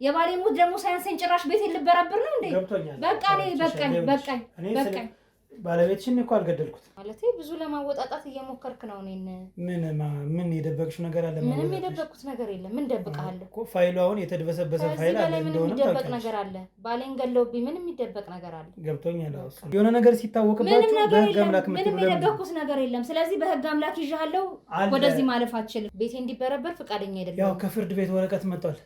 የባሌ ሙድ ደግሞ ሳይንስን ጭራሽ ቤት ልበራብር ነው እንዴ? በቃኝ። ባለቤትሽን እኮ አልገደልኩት ማለት ብዙ ለማወጣጣት እየሞከርክ ነው። እኔን ምን የደበቅሽው ነገር አለ? ምንም የደበቅኩት ነገር የለም። ምን ደብቀሃለሁ እኮ? ፋይሉ አሁን የተደበሰበሰ ፋይል አለ። እንደሆነ የሚደበቅ ነገር አለ። ባሌን ገለውብኝ ምንም የሚደበቅ ነገር አለ። ገብቶኛል። የሆነ ነገር ሲታወቅባችሁ በህግ አምላክ ምንም የደበቅኩት ነገር የለም። ስለዚህ በህግ አምላክ ይዣለሁ። ወደዚህ ማለፍ አልችልም። ቤቴ እንዲበረበር ፈቃደኛ አይደለም። ያው ከፍርድ ቤት ወረቀት መጥቷል።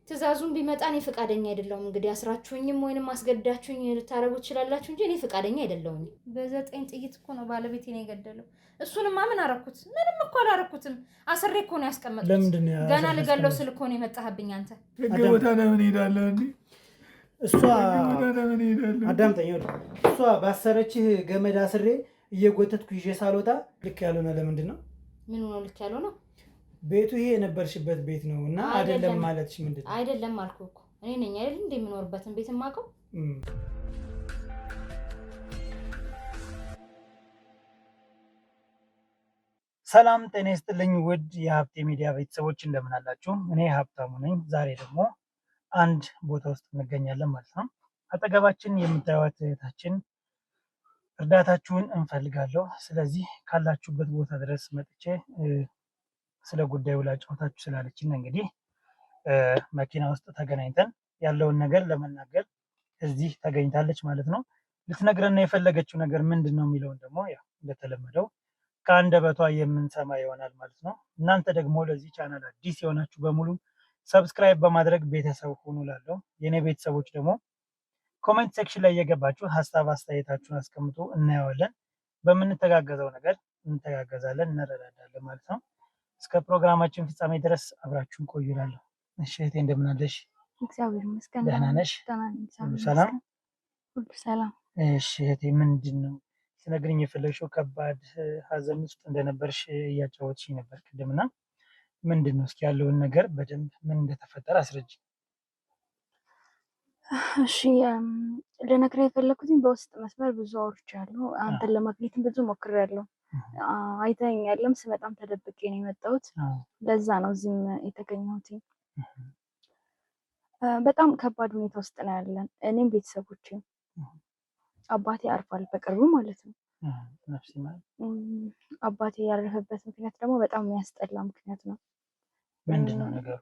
ትእዛዙን ቢመጣ እኔ ፈቃደኛ አይደለሁም። እንግዲህ አስራችሁኝም ወይንም አስገድዳችሁኝ ልታረጉ ትችላላችሁ እንጂ እኔ ፈቃደኛ አይደለሁም። በ9 ጥይት እኮ ነው ባለቤቴን የገደለው። እሱንማ ምን አረኩት? ምንም እኮ አላረኩትም። አስሬ እኮ ነው ያስቀመጥኩት። ለምንድነው ገና ልገለው ስል እኮ ነው የመጣህብኝ አንተ። ህግ ቦታ ለምን ሄዳለህ እንዴ? አዳምጠኝ። እሷ ባሰረችህ ገመድ አስሬ እየጎተትኩ ይዤ ሳልወጣ ልክ ያልሆነ ለምንድን ነው? ምን ነው ልክ ያልሆነ? ቤቱ ይሄ የነበርሽበት ቤት ነው እና አይደለም ማለትሽ ምንድን ነው? አይደለም አልኩህ እኮ እኔ ነኝ አይደል እንደ የምኖርበትን ቤት የማውቀው። ሰላም ጤና ይስጥልኝ ውድ የሀብቴ ሚዲያ ቤተሰቦች እንደምን አላችሁ? እኔ ሀብታሙ ነኝ። ዛሬ ደግሞ አንድ ቦታ ውስጥ እንገኛለን ማለት ነው። አጠገባችን የምታዩት እህታችን እርዳታችሁን እንፈልጋለሁ፣ ስለዚህ ካላችሁበት ቦታ ድረስ መጥቼ ስለ ጉዳዩ ላጫውታችሁ ስላለችን እንግዲህ መኪና ውስጥ ተገናኝተን ያለውን ነገር ለመናገር እዚህ ተገኝታለች ማለት ነው። ልትነግረና የፈለገችው ነገር ምንድን ነው የሚለውን ደግሞ ያው እንደተለመደው ከአንደበቷ የምንሰማ ይሆናል ማለት ነው። እናንተ ደግሞ ለዚህ ቻናል አዲስ የሆናችሁ በሙሉ ሰብስክራይብ በማድረግ ቤተሰብ ሁኑ እላለሁ። የኔ ቤተሰቦች ደግሞ ኮሜንት ሴክሽን ላይ እየገባችሁ ሀሳብ አስተያየታችሁን አስቀምጡ፣ እናየዋለን። በምንተጋገዘው ነገር እንተጋገዛለን፣ እንረዳዳለን ማለት ነው። እስከ ፕሮግራማችን ፍጻሜ ድረስ አብራችሁን ቆዩ እላለሁ። እሺ እህቴ እንደምን አለሽ? እግዚአብሔር ይመስገን። ደህና ነሽ? ሰላም ሁሉ ሰላም። እሺ እህቴ ምንድን ነው ስነግርኝ የፈለግሽው? ከባድ ሀዘን ውስጥ እንደነበርሽ እያጫወትሽኝ ነበር ቅድምና፣ ምንድን ነው እስኪ ያለውን ነገር በደንብ ምን እንደተፈጠረ አስረጅ። እሺ ልነግርህ የፈለኩትኝ በውስጥ መስመር ብዙ አውርቻለሁ። አንተን ለማግኘትም ብዙ ሞክሬያለሁ። አይተኸኛልም። ስመጣም ተደብቄ ነው የመጣሁት። ለዛ ነው እዚህም የተገኘሁት። በጣም ከባድ ሁኔታ ውስጥ ነው ያለን፣ እኔም ቤተሰቦቼም። አባቴ አርፏል በቅርቡ ማለት ነው። አባቴ ያረፈበት ምክንያት ደግሞ በጣም የሚያስጠላ ምክንያት ነው። ምንድን ነው ነገሩ?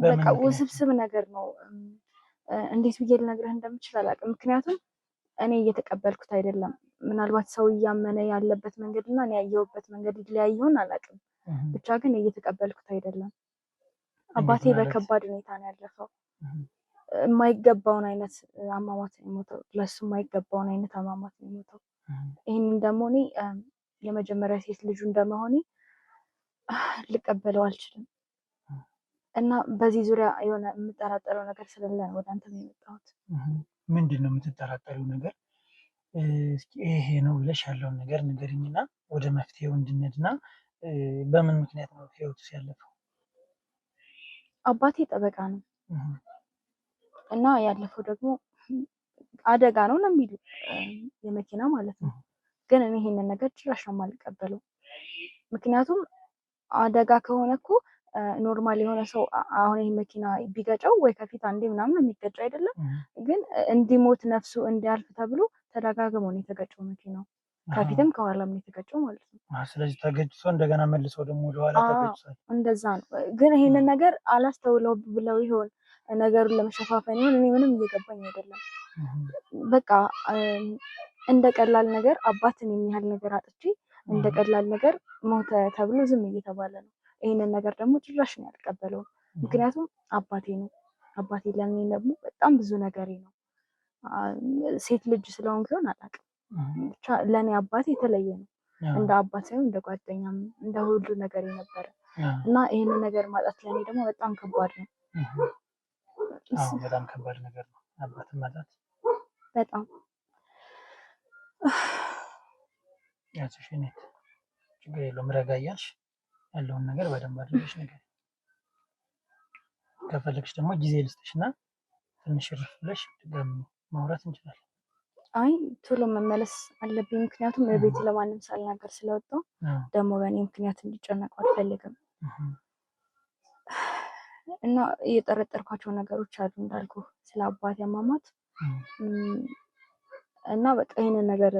በቃ ውስብስብ ነገር ነው። እንዴት ብዬ ልነግርህ እንደምችል አላውቅም። ምክንያቱም እኔ እየተቀበልኩት አይደለም። ምናልባት ሰው እያመነ ያለበት መንገድ እና እኔ ያየሁበት መንገድ ይለያይ ይሆን አላውቅም። ብቻ ግን እየተቀበልኩት አይደለም። አባቴ በከባድ ሁኔታ ነው ያለፈው። የማይገባውን አይነት አሟሟት ነው የሞተው። ለሱ የማይገባውን አይነት አሟሟት ነው የሞተው። ይህንን ደግሞ እኔ የመጀመሪያ ሴት ልጁ እንደመሆኔ ልቀበለው አልችልም እና በዚህ ዙሪያ የሆነ የምጠራጠረው ነገር ስለሌለ ነው ወደ አንተ የመጣሁት። ምንድን ነው የምትጠራጠሪው ነገር? ይሄ ነው ብለሽ ያለውን ነገር ንገሪኝና ወደ መፍትሄው እንድንሄድና በምን ምክንያት ነው ህይወቱ ያለፈው? አባቴ ጠበቃ ነው እና ያለፈው ደግሞ አደጋ ነው የሚሉ የመኪና ማለት ነው። ግን እኔ ይሄንን ነገር ጭራሽ ነው የማልቀበለው። ምክንያቱም አደጋ ከሆነ እኮ ኖርማል የሆነ ሰው አሁን ይሄ መኪና ቢገጨው ወይ ከፊት አንዴ ምናምን የሚገጭ አይደለም። ግን እንዲሞት ነፍሱ እንዲያልፍ ተብሎ ተደጋግሞ ነው የተገጨው መኪናው። ከፊትም ከኋላም ነው የተገጨው ማለት ነው። ስለዚህ ተገጭቶ እንደገና መልሶ ደግሞ ወደኋላ ተገጭቷል። እንደዛ ነው። ግን ይሄንን ነገር አላስተውለው ብለው ይሆን ነገሩን ለመሸፋፈን ይሆን እኔ ምንም እየገባኝ አይደለም። በቃ እንደ ቀላል ነገር አባትን የሚያህል ነገር አጥቼ እንደ ቀላል ነገር ሞተ ተብሎ ዝም እየተባለ ነው። ይሄንን ነገር ደግሞ ጭራሽ ነው ያልቀበለው። ምክንያቱም አባቴ ነው። አባቴ ለኔ ደግሞ በጣም ብዙ ነገሬ ነው። ሴት ልጅ ስለሆንኩ ይሆን አላውቅም። ብቻ ለኔ አባቴ የተለየ ነው። እንደ አባት ሳይሆን እንደ ጓደኛም እንደ ሁሉ ነገር ነበረ እና ይሄንን ነገር ማጣት ለኔ ደግሞ በጣም ከባድ ነው። በጣም ከባድ ነገር ነው አባትን ማጣት። በጣም ያቺ ኔት ችግር የለውም። ረጋ እያልሽ ያለውን ነገር በደንብ አድርገሽ ነገር ከፈለግሽ ደግሞ ጊዜ ልስጥሽና ትንሽ ረፍ ብለሽ ድጋሚ ማውራት እንችላለን። አይ ቶሎ መመለስ አለብኝ። ምክንያቱም በቤት ለማንም ሳልናገር ስለወጣሁ ደግሞ በእኔ ምክንያት እንዲጨነቁ አልፈልግም። እና የጠረጠርኳቸው ነገሮች አሉ እንዳልኩ ስለ አባቴ አሟሟት እና በቃ ይሄንን ነገር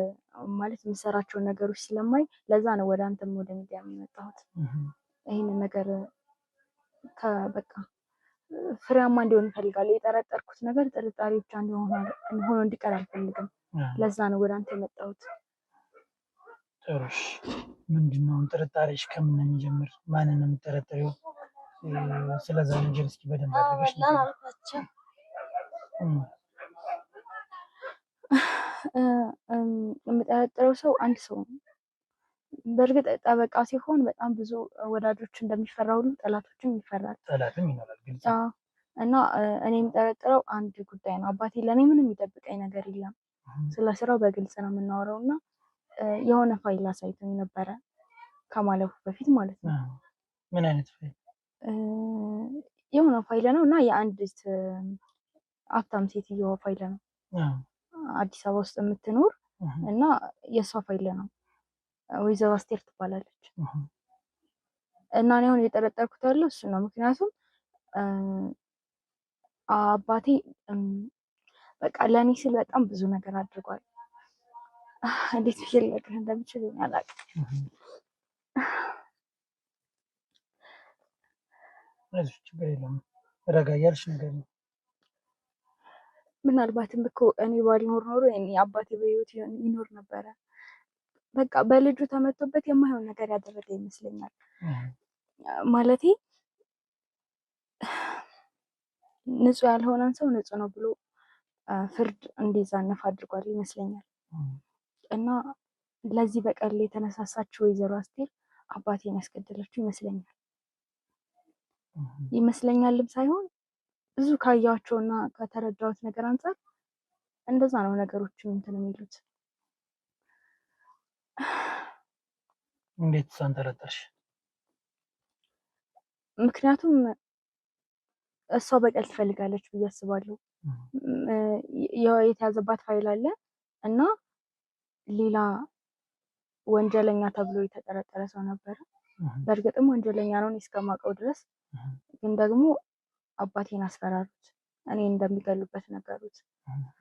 ማለት የምሰራቸውን ነገሮች ስለማይ ለዛ ነው ወደ አንተም ወደ ሚዲያ የመጣሁት። ይሄንን ነገር በቃ ፍሬያማ እንዲሆን እፈልጋለሁ። የጠረጠርኩት ነገር ጥርጣሬ ብቻ ሆኖ እንዲቀር አልፈልግም። ለዛ ነው ወደ አንተ የመጣሁት። ጥሩሽ ምንድን ነው ጥርጣሬሽ? ከምን ነው የሚጀምር? ማንን ነው የምትጠረጥሪው? ስለዛ ነገር እስኪ በደንብ አድርገሽ የምጠረጥረው ሰው አንድ ሰው ነው። በእርግጥ ጠበቃ ሲሆን በጣም ብዙ ወዳጆች እንደሚፈራ ሁሉ ጠላቶችም ይፈራል። ጠላትም ይኖራል ግልጽ። እና እኔ የምጠረጥረው አንድ ጉዳይ ነው። አባቴ ለእኔ ምንም የሚጠብቀኝ ነገር የለም። ስለ ስራው በግልጽ ነው የምናወራው እና የሆነ ፋይል አሳይቶኝ ነበረ ከማለፉ በፊት ማለት ነው። ምን አይነት ፋይል? የሆነ ፋይል ነው እና የአንዲት ሀብታም ሴትዮ ፋይል ነው። አዲስ አበባ ውስጥ የምትኖር እና የእሷ ፋይል ነው። ወይዘሮ አስቴር ትባላለች። እና እኔ አሁን እየጠረጠርኩት ያለው እሱ ነው። ምክንያቱም አባቴ በቃ ለእኔ ስል በጣም ብዙ ነገር አድርጓል። እንዴት ብዬ ልነግርህ እንደምችል አላውቅም። ችግር የለም ረጋ እያልሽ ነገር ነው። ምናልባትም እኮ እኔ ባልኖር ኖሮ አባቴ በህይወት ይኖር ነበረ። በቃ በልጁ ተመቶበት የማይሆን ነገር ያደረገ ይመስለኛል። ማለቴ ንጹህ ያልሆነን ሰው ንጹህ ነው ብሎ ፍርድ እንዲዛነፍ አድርጓል ይመስለኛል። እና ለዚህ በቀል የተነሳሳችው ወይዘሮ አስቴር አባቴን ያስገደለችው ይመስለኛልም ሳይሆን ብዙ ካያቸው እና ከተረዳሁት ነገር አንጻር እንደዛ ነው ነገሮችን እንትን የሚሉት። እንዴት እሷን ጠረጠርሽ? ምክንያቱም እሷ በቀል ትፈልጋለች ብዬ አስባለሁ። የተያዘባት ፋይል አለ እና ሌላ ወንጀለኛ ተብሎ የተጠረጠረ ሰው ነበረ። በእርግጥም ወንጀለኛ ነው እስከማውቀው ድረስ። ግን ደግሞ አባቴን አስፈራሩት፣ እኔ እንደሚገሉበት ነገሩት።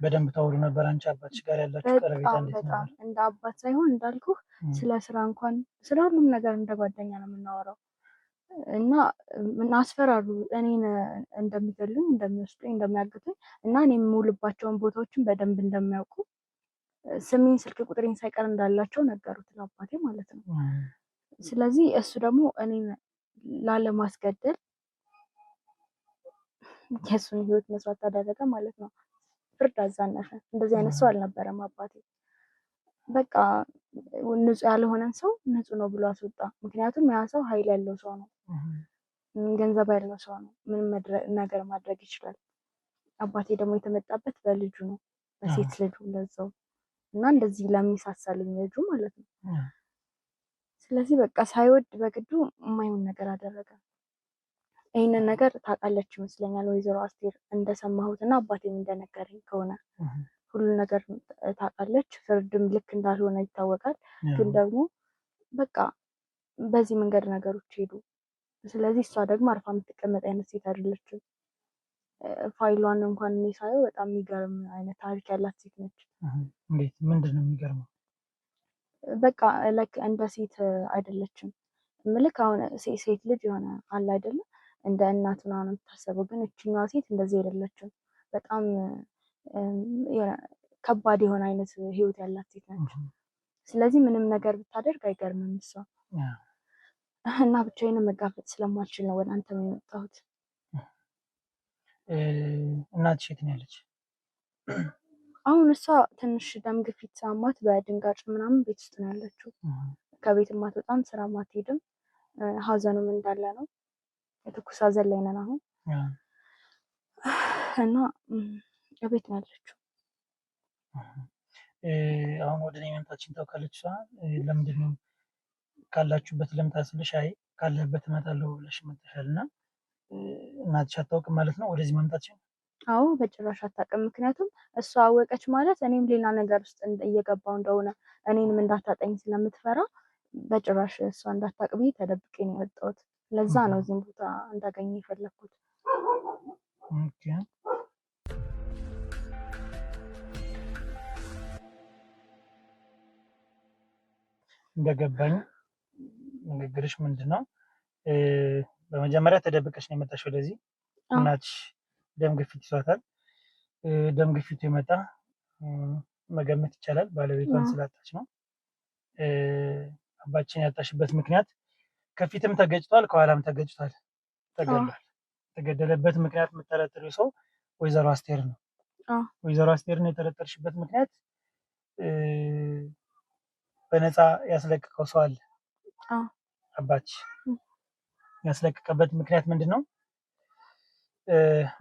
በደንብ ታወሩ ነበር አንቺ አባትሽ ጋር ያላችሁ ቀረቤታ እንዴት ነበር? እንደ አባት ሳይሆን እንዳልኩህ ስለ ስራ እንኳን ስለ ሁሉም ነገር እንደ ጓደኛ ነው የምናወራው። እና አስፈራሩ፣ እኔን እንደሚገሉኝ፣ እንደሚወስዱኝ፣ እንደሚያግቱኝ እና እኔ የምውልባቸውን ቦታዎችን በደንብ እንደሚያውቁ ስሜን፣ ስልክ ቁጥሬን ሳይቀር እንዳላቸው ነገሩት ለአባቴ ማለት ነው። ስለዚህ እሱ ደግሞ እኔን ላለማስገደል የእሱን ህይወት መስዋዕት ታደረገ ማለት ነው። ፍርድ አዛነፈ። እንደዚህ አይነት ሰው አልነበረም አባቴ። በቃ ንጹህ ያልሆነን ሰው ንጹህ ነው ብሎ አስወጣ። ምክንያቱም ያ ሰው ኃይል ያለው ሰው ነው፣ ገንዘብ ያለው ሰው ነው፣ ምንም ነገር ማድረግ ይችላል። አባቴ ደግሞ የተመጣበት በልጁ ነው፣ በሴት ልጁ ለዛው እና እንደዚህ ለሚሳሳልኝ ልጁ ማለት ነው። ስለዚህ በቃ ሳይወድ በግዱ የማይሆን ነገር አደረገ። ይህንን ነገር ታውቃለች ይመስለኛል ወይዘሮ አስቴር እንደሰማሁት እና አባቴም እንደነገረኝ ከሆነ ሁሉ ነገር ታውቃለች። ፍርድም ልክ እንዳልሆነ ይታወቃል። ግን ደግሞ በቃ በዚህ መንገድ ነገሮች ሄዱ። ስለዚህ እሷ ደግሞ አርፋ የምትቀመጥ አይነት ሴት አይደለችም። ፋይሏን እንኳን እኔ ሳየው በጣም የሚገርም አይነት ታሪክ ያላት ሴት ነች። እንዴት? ምንድን ነው የሚገርመው? በቃ ላይክ እንደ ሴት አይደለችም። ምልክ አሁን ሴት ልጅ የሆነ አለ አይደለም እንደ እናት ምናምን የምታሰበው፣ ግን እችኛዋ ሴት እንደዚህ አይደለችም። በጣም ከባድ የሆነ አይነት ህይወት ያላት ሴት ነች። ስለዚህ ምንም ነገር ብታደርግ አይገርምም እሷ። እና ብቻዬን መጋፈጥ ስለማልችል ነው ወደ አንተ የመጣሁት። እናትሽ የት ነው ያለች? አሁን እሷ ትንሽ ደም ግፊት ሳማት በድንጋጭ ምናምን ቤት ውስጥ ነው ያለችው። ከቤት አትወጣም፣ ስራ አትሄድም። ሀዘኑም እንዳለ ነው። የትኩስ ሀዘን ላይ ነን አሁን እና ቤት ነው ያለችው። አሁን ወደ እኔ መምጣትሽን ታውቃለች እሷ? ለምንድን ነው ካላችሁበት ልምጣ ስልሽ አይ ካለህበት እመጣለሁ ብለሽ መጥተሻል እና እናትሽ አታውቅም ማለት ነው ወደዚህ መምጣትሽን? አዎ በጭራሽ አታውቅም። ምክንያቱም እሷ አወቀች ማለት እኔም ሌላ ነገር ውስጥ እየገባው እንደሆነ እኔንም እንዳታጠኝ ስለምትፈራ በጭራሽ እሷ እንዳታውቅ ብዬ ተደብቄ ነው የወጣሁት። ለዛ ነው እዚህም ቦታ እንዳገኘ የፈለግኩት። ኦኬ እንደገባኝ ንግግርሽ ምንድነው? በመጀመሪያ ተደብቀሽ ነው የመጣሽ ወደዚህ። እናትሽ ደም ግፊት ይዟታል። ደም ግፊቱ የመጣ መገመት ይቻላል ባለቤቷን ስላጣች ነው። አባትሽን ያጣሽበት ምክንያት ከፊትም ተገጭቷል፣ ከኋላም ተገጭቷል፣ ተገድሏል። የተገደለበት ምክንያት የምጠረጥሪው ሰው ወይዘሮ አስቴር ነው። ወይዘሮ አስቴርን የጠረጠርሽበት ምክንያት በነፃ ያስለቀቀው ሰው አለ። አባትሽ ያስለቀቀበት ምክንያት ምንድነው?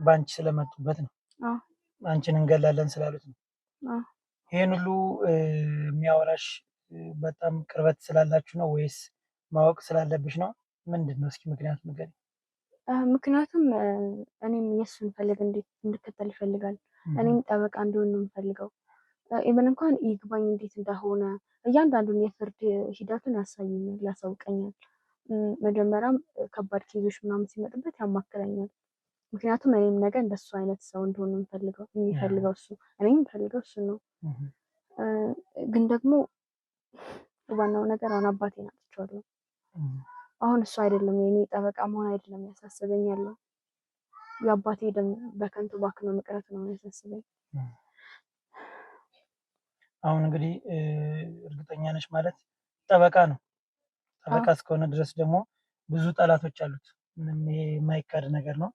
በአንቺ ስለመጡበት ነው። አንቺን እንገላለን ስላሉት ነው። ይሄን ሁሉ የሚያወራሽ በጣም ቅርበት ስላላችሁ ነው ወይስ ማወቅ ስላለብሽ ነው? ምንድነው? እስኪ ምክንያቱ ንገሪኝ። ምክንያቱም እኔም የእሱን ፈልግ እንድከተል ይፈልጋል። እኔም ጠበቃ እንዲሆን ነው የምፈልገው። ኢቨን እንኳን ይግባኝ እንዴት እንደሆነ እያንዳንዱን የፍርድ ሂደቱን ያሳየኛል፣ ያሳውቀኛል። መጀመሪያም ከባድ ኬዞች ምናምን ሲመጡበት ያማክረኛል። ምክንያቱም እኔም ነገ እንደሱ አይነት ሰው እንደሆነ የሚፈልገው እሱ፣ እኔም የምፈልገው እሱ ነው። ግን ደግሞ ዋናው ነገር አሁን አባቴን አጥቼዋለሁ። አሁን እሱ አይደለም የኔ ጠበቃ መሆን አይደለም ያሳስበኝ ያለው የአባቴ ደም በከንቱ ባክኖ መቅረት ነው ያሳስበኝ። አሁን እንግዲህ እርግጠኛ ነሽ ማለት ጠበቃ ነው። ጠበቃ እስከሆነ ድረስ ደግሞ ብዙ ጠላቶች አሉት። ምንም የማይካድ ነገር ነው።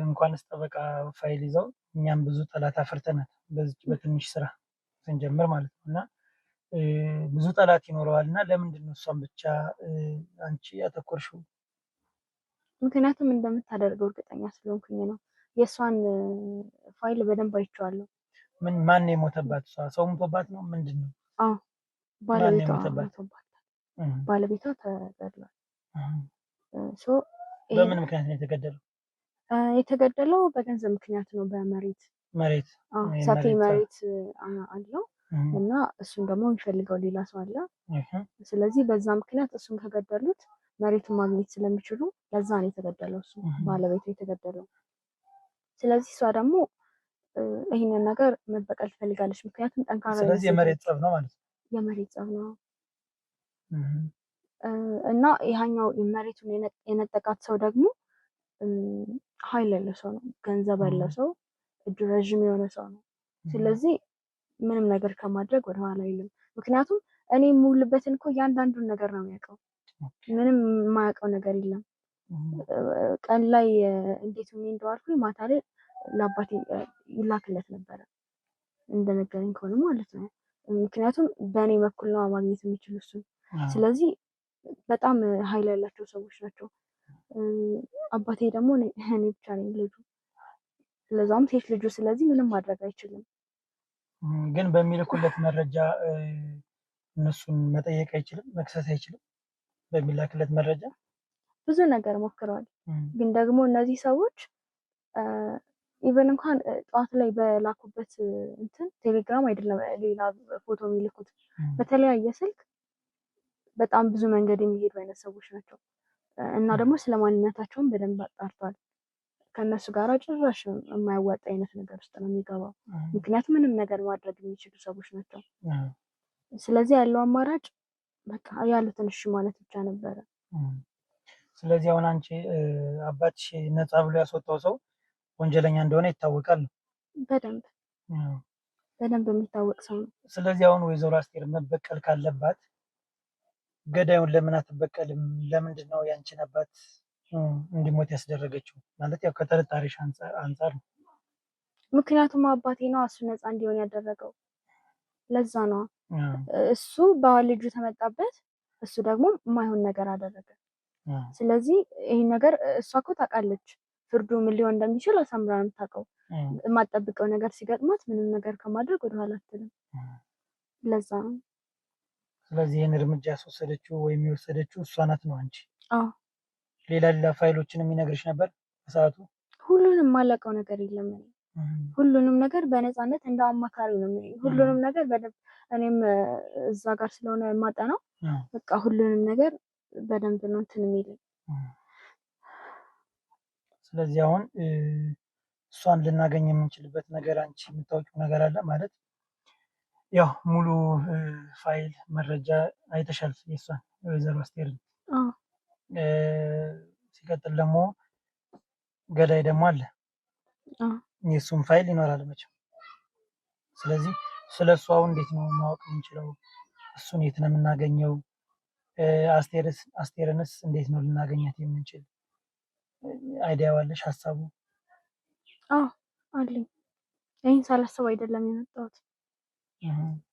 እንኳንስ ጠበቃ ፋይል ይዘው እኛም ብዙ ጠላት አፍርተናል በዚህ በትንሽ ስራ ስንጀምር ማለት ነው። እና ብዙ ጠላት ይኖረዋል። እና ለምንድን ነው እሷን ብቻ አንቺ ያተኮርሽው? ምክንያቱም እንደምታደርገው እርግጠኛ ስለሆንኩኝ ነው። የእሷን ፋይል በደንብ አይቼዋለሁ። ማን ነው የሞተባት? እሷ ሰው ሞቶባት ነው? ምንድን ነው? ባለቤቷ ሞቶባት፣ ባለቤቷ ተገድሏል። በምን ምክንያት ነው የተገደለው? የተገደለው በገንዘብ ምክንያት ነው። በመሬት ሰፊ መሬት አለው እና እሱን ደግሞ የሚፈልገው ሌላ ሰው አለ። ስለዚህ በዛ ምክንያት እሱን ከገደሉት መሬቱን ማግኘት ስለሚችሉ ለዛ ነው የተገደለው እሱ ባለቤቱ የተገደለው። ስለዚህ እሷ ደግሞ ይህንን ነገር መበቀል ትፈልጋለች። ምክንያቱም ጠንካራ ስለዚህ የመሬት ጸብ ነው ማለት ነው። የመሬት ጸብ ነው እና ይሄኛው መሬቱን የነጠቃት ሰው ደግሞ ኃይል ያለው ሰው ነው፣ ገንዘብ ያለው ሰው፣ እጁ ረዥም የሆነ ሰው ነው። ስለዚህ ምንም ነገር ከማድረግ ወደኋላ አይልም። ምክንያቱም እኔ የምውልበትን እኮ እያንዳንዱን ነገር ነው የሚያውቀው። ምንም የማያውቀው ነገር የለም። ቀን ላይ እንዴት ሆኜ እንደዋልኩኝ ማታ ላይ ለአባቴ ይላክለት ነበረ እንደነገረኝ ከሆነ ማለት ነው። ምክንያቱም በእኔ በኩል ነው ማግኘት የሚችሉ እሱ። ስለዚህ በጣም ኃይል ያላቸው ሰዎች ናቸው። አባቴ ደግሞ እኔ ብቻ ነኝ ልጁ፣ ለዛውም ሴት ልጁ። ስለዚህ ምንም ማድረግ አይችልም። ግን በሚልኩለት መረጃ እነሱን መጠየቅ አይችልም፣ መክሰስ አይችልም። በሚላክለት መረጃ ብዙ ነገር ሞክረዋል። ግን ደግሞ እነዚህ ሰዎች ኢቨን እንኳን ጠዋት ላይ በላኩበት እንትን ቴሌግራም አይደለም ሌላ ፎቶ የሚልኩት በተለያየ ስልክ በጣም ብዙ መንገድ የሚሄዱ አይነት ሰዎች ናቸው። እና ደግሞ ስለ ማንነታቸውን በደንብ አጣርቷል። ከእነሱ ጋር ጭራሽ የማያዋጣ አይነት ነገር ውስጥ ነው የሚገባው። ምክንያቱም ምንም ነገር ማድረግ የሚችሉ ሰዎች ናቸው። ስለዚህ ያለው አማራጭ በቃ ያሉትን እሺ ማለት ብቻ ነበረ። ስለዚህ አሁን አንቺ አባትሽ ነፃ ብሎ ያስወጣው ሰው ወንጀለኛ እንደሆነ ይታወቃል። በደንብ የሚታወቅ ሰው ነው። ስለዚህ አሁን ወይዘሮ አስቴር መበቀል ካለባት ገዳዩን ለምን አትበቀልም? ለምንድን ነው ያንቺን አባት እንዲሞት ያስደረገችው? ማለት ያው ከጥርጣሬሽ አንጻር ነው። ምክንያቱም አባቴ ነው እሱ ነፃ እንዲሆን ያደረገው። ለዛ ነው እሱ በልጁ ተመጣበት፣ እሱ ደግሞ የማይሆን ነገር አደረገ። ስለዚህ ይህን ነገር እሷ እኮ ታውቃለች፣ ፍርዱ ምን ሊሆን እንደሚችል አሳምራ ነው የምታውቀው። የማትጠብቀው ነገር ሲገጥማት ምንም ነገር ከማድረግ ወደኋላ አትልም። ለዛ ነው። ስለዚህ ይህን እርምጃ ያስወሰደችው ወይም የወሰደችው እሷ ናት ነው አንቺ? ሌላ ፋይሎችን የሚነግርሽ ነበር በሰዓቱ? ሁሉንም የማላውቀው ነገር የለም። ሁሉንም ነገር በነፃነት እንደ አማካሪ ነው። ሁሉንም ነገር በደንብ እኔም እዛ ጋር ስለሆነ የማጠናው በቃ ሁሉንም ነገር በደንብ ነው እንትን የሚለኝ። ስለዚህ አሁን እሷን ልናገኝ የምንችልበት ነገር አንቺ የምታውቂው ነገር አለ ማለት ያው ሙሉ ፋይል መረጃ አይተሻል የእሷን የወይዘሮ አስቴርን። ሲቀጥል ደግሞ ገዳይ ደግሞ አለ የእሱም ፋይል ይኖራል መቼም። ስለዚህ ስለ እሱ አሁን እንዴት ነው ማወቅ የምንችለው? እሱን የት ነው የምናገኘው? አስቴርንስ እንዴት ነው ልናገኛት የምንችል? አይዲያ ዋለሽ? ሀሳቡ አለኝ። ይህን ሳላስብ አይደለም የመጣሁት።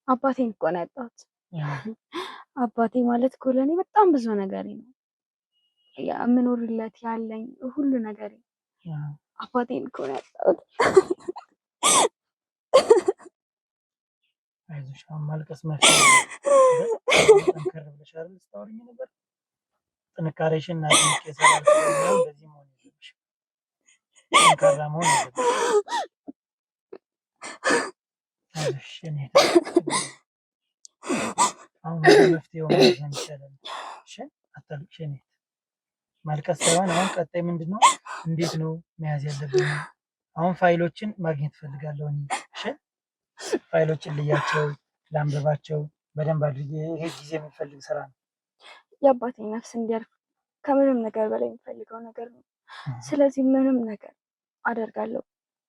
አባቴን እኮ ነው ያጣሁት። አባቴ ማለት እኮ ለእኔ በጣም ብዙ ነገሬ ነው፣ የምኖርለት ያለኝ ሁሉ ነገሬ። አባቴን እኮ ነው ያጣሁት። አይዞሽ፣ ማልቀስ መፍትሄ ጠንከር ብለሽ አይደል ስታወሪኝ ነበር። ጥንካሬሽን እና ሰላም በዚህ መሆን የለብሽ፣ ጠንካራ መሆን የለብሽ። አይዞሽ እኔ አሁን መፍትሄው ምን ይሻላል? እሺ አታልቅሽ። እኔ ማልቀስ ሳይሆን አሁን ቀጣይ ምንድነው እንዴት ነው መያዝ ያለብን? አሁን ፋይሎችን ማግኘት ፈልጋለሁ እኔ። እሺ ፋይሎችን ልያቸው፣ ላንብባቸው በደንብ አድርጌ። ይሄ ጊዜ የሚፈልግ ስራ ነው። የአባቴ ነፍስ እንዲያርፍ ከምንም ነገር በላይ የሚፈልገው ነገር ነው። ስለዚህ ምንም ነገር አደርጋለሁ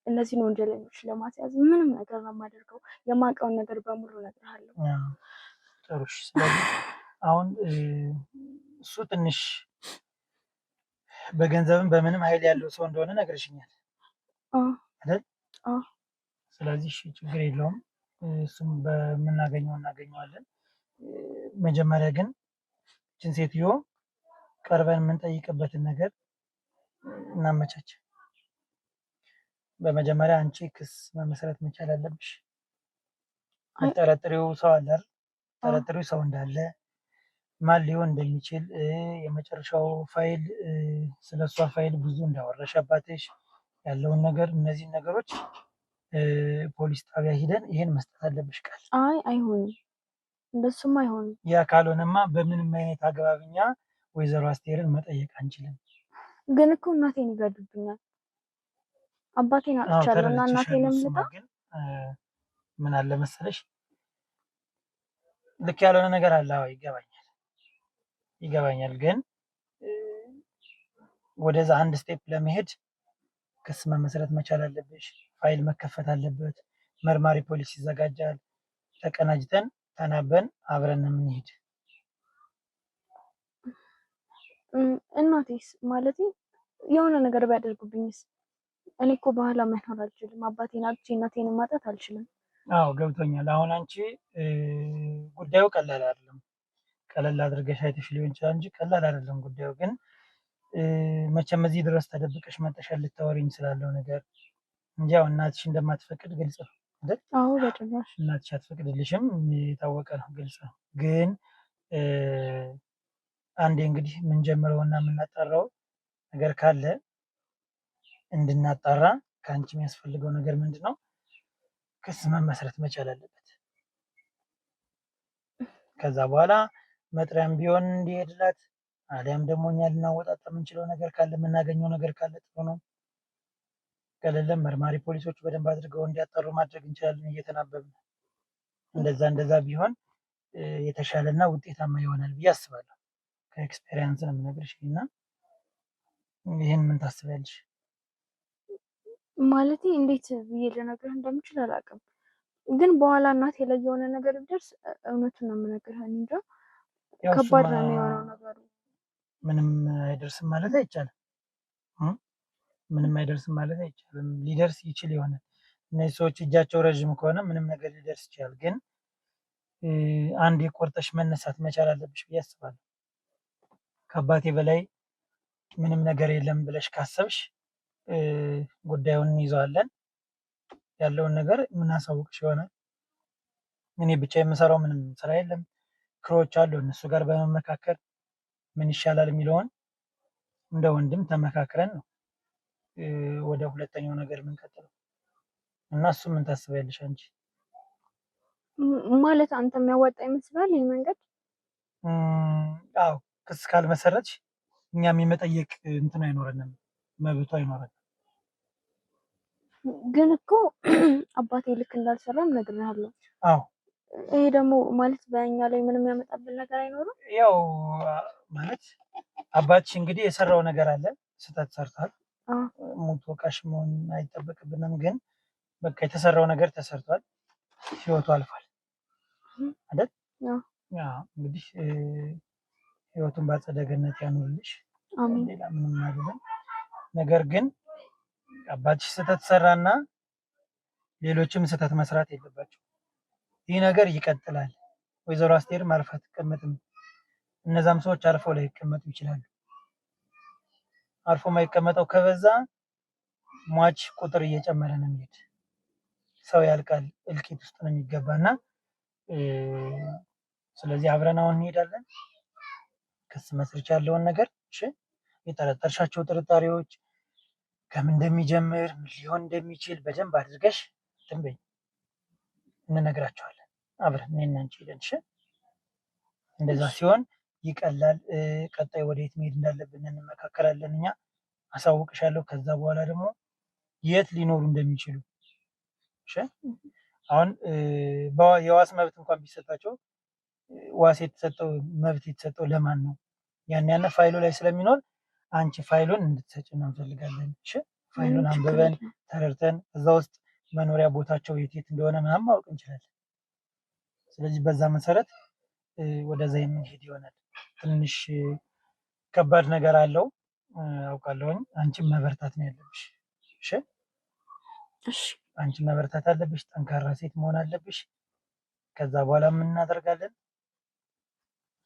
እነዚህን ወንጀለኞች ለማስያዝ ምንም ነገር ነው የማደርገው። የማውቀውን ነገር በሙሉ እነግርሃለሁ። ጥሩ። ስለዚህ አሁን እሱ ትንሽ በገንዘብም በምንም ኃይል ያለው ሰው እንደሆነ ነግረሽኛል አይደል? ስለዚህ ችግር የለውም። እሱም በምናገኘው እናገኘዋለን። መጀመሪያ ግን ይህችን ሴትዮ ቀርበን የምንጠይቅበትን ነገር እናመቻች። በመጀመሪያ አንቺ ክስ መመስረት መቻል አለብሽ። ጠረጥሪው ሰው አለ አይደል? ጠረጥሪው ሰው እንዳለ ማን ሊሆን እንደሚችል የመጨረሻው ፋይል ስለሷ ፋይል ብዙ እንዳወራሽ አባትሽ ያለውን ነገር እነዚህን ነገሮች ፖሊስ ጣቢያ ሂደን ይሄን መስጠት አለብሽ ቃል። አይሆንም፣ እንደሱም አይሆንም። ያ ካልሆነማ በምንም አይነት አግባብኛ ወይዘሮ አስቴርን መጠየቅ አንችልም። ግን እኮ እናቴን ይገድብኛል። አባቴን አጥቻለሁ እና እናቴን ልምልጣ። ግን ምን አለ መሰለሽ ልክ ያልሆነ ነገር አለ። አዎ ይገባኛል። ግን ወደዛ አንድ ስቴፕ ለመሄድ ክስ መመስረት መቻል አለብሽ። ፋይል መከፈት አለበት። መርማሪ ፖሊስ ይዘጋጃል። ተቀናጅተን ተናበን አብረን የምንሄድ። እናቴስ ማለት የሆነ ነገር ቢያደርጉብኝስ? እኔ እኮ በኋላ መኖር አልችልም። አባቴን አጥቼ እናቴን ማጣት አልችልም። አዎ ገብቶኛል። አሁን አንቺ ጉዳዩ ቀላል አይደለም። ቀለል አድርገሽ አይተሽ ሊሆን ይችላል እንጂ ቀላል አይደለም ጉዳዩ። ግን መቼም እዚህ ድረስ ተደብቀሽ መጠሻል ልታወሪኝ ስላለው ነገር እንጂ ያው እናትሽ እንደማትፈቅድ ግልጽ ነው አይደል? አዎ በጭራሽ እናትሽ አትፈቅድልሽም፣ የታወቀ ነው፣ ግልጽ ነው። ግን አንዴ እንግዲህ የምንጀምረውና የምናጣራው ነገር ካለ እንድናጣራ ከአንቺ የሚያስፈልገው ነገር ምንድን ነው? ክስ መመስረት መቻል አለበት። ከዛ በኋላ መጥሪያም ቢሆን እንዲሄድላት አሊያም ደግሞ እኛ ልናወጣጣ የምንችለው ነገር ካለ የምናገኘው ነገር ካለ ጥሩ ነው። ከሌለም መርማሪ ፖሊሶች በደንብ አድርገው እንዲያጣሩ ማድረግ እንችላለን እየተናበብን። እንደዛ ቢሆን የተሻለና ውጤታማ ይሆናል ብዬ አስባለሁ። ከኤክስፔሪየንስ ነው የምነግርሽ። እና ይህን ምን ታስቢያለሽ? ማለት እንዴት ብዬ ልነግርህ እንደምችል አላውቅም። ግን በኋላ እናቴ ላይ የሆነ ነገር ቢደርስ እውነቱን ነው የምነግርህ። እንጃ ከባድ ነው የሚሆነው ነገሩ። ምንም አይደርስም ማለት አይቻልም። ምንም አይደርስም ማለት አይቻልም። ሊደርስ ይችል ይሆናል። እነዚህ ሰዎች እጃቸው ረዥም ከሆነ ምንም ነገር ሊደርስ ይችላል። ግን አንድ የቆርጠሽ መነሳት መቻል አለብሽ ብዬ አስባለሁ። ከአባቴ በላይ ምንም ነገር የለም ብለሽ ካሰብሽ ጉዳዩን እንይዘዋለን። ያለውን ነገር የምናሳውቅሽ ይሆናል። እኔ ብቻ የምሰራው ምንም ስራ የለም። ክሮች አሉ። እነሱ ጋር በመመካከር ምን ይሻላል የሚለውን እንደ ወንድም ተመካክረን ነው ወደ ሁለተኛው ነገር የምንቀጥለው። እና እሱ ምን ታስቢያለሽ አንቺ? ማለት አንተ የሚያዋጣ ይመስላል ይህ መንገድ? አዎ ክስ ካልመሰረትሽ እኛም የመጠየቅ እንትን አይኖረንም። መብቷ ይኖራል። ግን እኮ አባቴ ልክ እንዳልሰራም ነግሬሃለሁ። አዎ ይሄ ደግሞ ማለት በእኛ ላይ ምንም ያመጣብን ነገር አይኖርም። ያው ማለት አባትሽ እንግዲህ የሰራው ነገር አለ፣ ስህተት ሰርቷል። ሙት ወቃሽ መሆን አይጠበቅብንም። ግን በቃ የተሰራው ነገር ተሰርቷል፣ ህይወቱ አልፏል አይደል? እንግዲህ ህይወቱን በአጸደ ገነት ያኑርልሽ። ሌላ ምንም አይደለም። ነገር ግን አባትሽ ስህተት ሰራና ሌሎችም ስህተት መስራት የለባቸው። ይህ ነገር ይቀጥላል። ወይዘሮ አስቴርም አርፋ አትቀመጥም። እነዛም ሰዎች አርፈው ላይ ይቀመጡ ይችላሉ። አርፎ የማይቀመጠው ከበዛ ሟች ቁጥር እየጨመረ ነው የሚሄድ። ሰው ያልቃል፣ እልቂት ውስጥ ነው የሚገባና ስለዚህ አብረን አሁን እንሄዳለን። ክስ መስርቻ ያለውን ነገር እሺ፣ የጠረጠርሻቸው ጥርጣሬዎች ከምን እንደሚጀምር ምን ሊሆን እንደሚችል በደንብ አድርገሽ ትንበይ፣ እንነግራቸዋለን አብረን እኔና አንቺ ሄደን። እሺ፣ እንደዛ ሲሆን ይቀላል። ቀጣይ ወዴት መሄድ እንዳለብን እንመካከራለን። እኛ አሳውቅሻለሁ። ከዛ በኋላ ደግሞ የት ሊኖሩ እንደሚችሉ እሺ። አሁን የዋስ መብት እንኳን ቢሰጣቸው ዋስ የተሰጠው መብት የተሰጠው ለማን ነው? ያን ፋይሉ ላይ ስለሚኖር አንቺ ፋይሉን እንድትሰጭን እንፈልጋለን። እሺ፣ ፋይሉን አንብበን ተረድተን እዛ ውስጥ መኖሪያ ቦታቸው የት እንደሆነ ምናምን ማወቅ እንችላለን። ስለዚህ በዛ መሰረት ወደዛ የምንሄድ ይሆናል። ትንሽ ከባድ ነገር አለው አውቃለሁኝ። አንቺም መበርታት ነው ያለብሽ። እሺ እሺ፣ አንቺ መበርታት አለብሽ። ጠንካራ ሴት መሆን አለብሽ። ከዛ በኋላ ምን እናደርጋለን?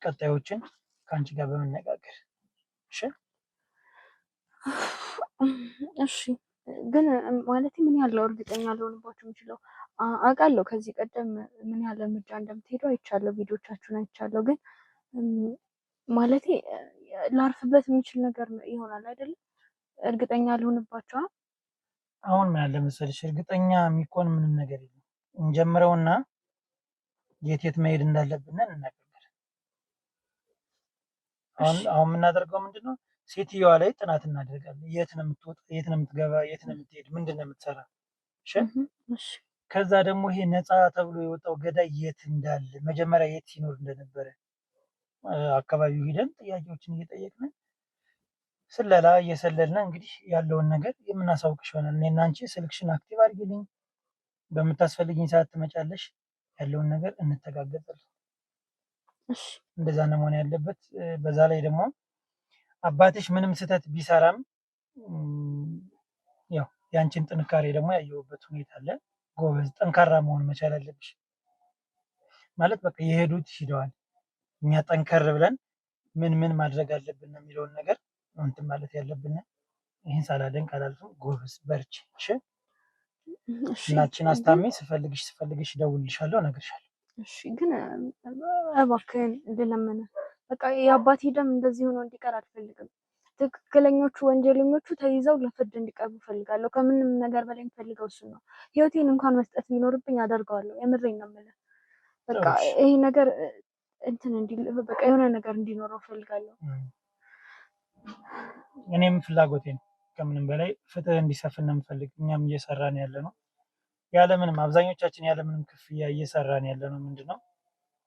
ቀጣዮችን ከአንቺ ጋር በመነጋገር እሺ። እሺ፣ ግን ማለት ምን ያለው እርግጠኛ ልሆንባችሁ የምችለው አውቃለሁ። ከዚህ ቀደም ምን ያህል እርምጃ እንደምትሄዱ አይቻለሁ፣ ቪዲዮቻችሁን አይቻለሁ። ግን ማለቴ ላርፍበት የምችል ነገር ይሆናል አይደለም? እርግጠኛ ልሆንባቸዋል። አሁን ምን አለ መሰለሽ፣ እርግጠኛ የሚኮን ምንም ነገር የለም። እንጀምረውና የት የት መሄድ እንዳለብን እንነጋገር። አሁን የምናደርገው ምንድነው? ሴትዮዋ ላይ ጥናት እናደርጋለን። የት ነው የምትወጣ፣ የት ነው የምትገባ፣ የት ነው የምትሄድ፣ ምንድን ነው የምትሰራ። እሺ። ከዛ ደግሞ ይሄ ነፃ ተብሎ የወጣው ገዳይ የት እንዳለ መጀመሪያ የት ሲኖር እንደነበረ አካባቢው ሂደን ጥያቄዎችን እየጠየቅን ስለላ እየሰለልን እንግዲህ ያለውን ነገር የምናሳውቅሽ ይሆናል። እኔና አንቺ ስልክሽን አክቲቭ አድርጊልኝ፣ በምታስፈልጊኝ ሰዓት ትመጫለሽ፣ ያለውን ነገር እንተጋገዛለን። እንደዛ ነው መሆን ያለበት። በዛ ላይ ደግሞ አባትሽ ምንም ስህተት ቢሰራም ያው ያንቺን ጥንካሬ ደግሞ ያየሁበት ሁኔታ አለ። ጎበዝ ጠንካራ መሆን መቻል አለብሽ። ማለት በቃ የሄዱት ሂደዋል። እኛ ጠንከር ብለን ምን ምን ማድረግ አለብን የሚለውን ነገር እንትን ማለት ያለብን። ይህን ሳላደንቅ አላልፍም። ጎበዝ በርቺ። እሺ፣ እናችን አስታሚ ስፈልግሽ እደውልልሻለሁ፣ እነግርሻለሁ። እሺ፣ ግን እባክህን ልለምንህ፣ በቃ የአባቴ ደም እንደዚህ ሆኖ እንዲቀር አልፈልግም። ትክክለኞቹ ወንጀለኞቹ ተይዘው ለፍርድ እንዲቀርቡ ፈልጋለሁ። ከምንም ነገር በላይ የምፈልገው እሱ ነው። ህይወቴን እንኳን መስጠት ቢኖርብኝ አደርገዋለሁ። የምሬን ነው የምልህ። በቃ ይሄ ነገር እንትን በቃ የሆነ ነገር እንዲኖረው ፈልጋለሁ። እኔም ፍላጎቴ ነው። ከምንም በላይ ፍትህ እንዲሰፍን ነው የምፈልግ። እኛም እየሰራን ያለ ነው ያለምንም፣ አብዛኞቻችን ያለምንም ክፍያ እየሰራን ያለ ነው። ምንድነው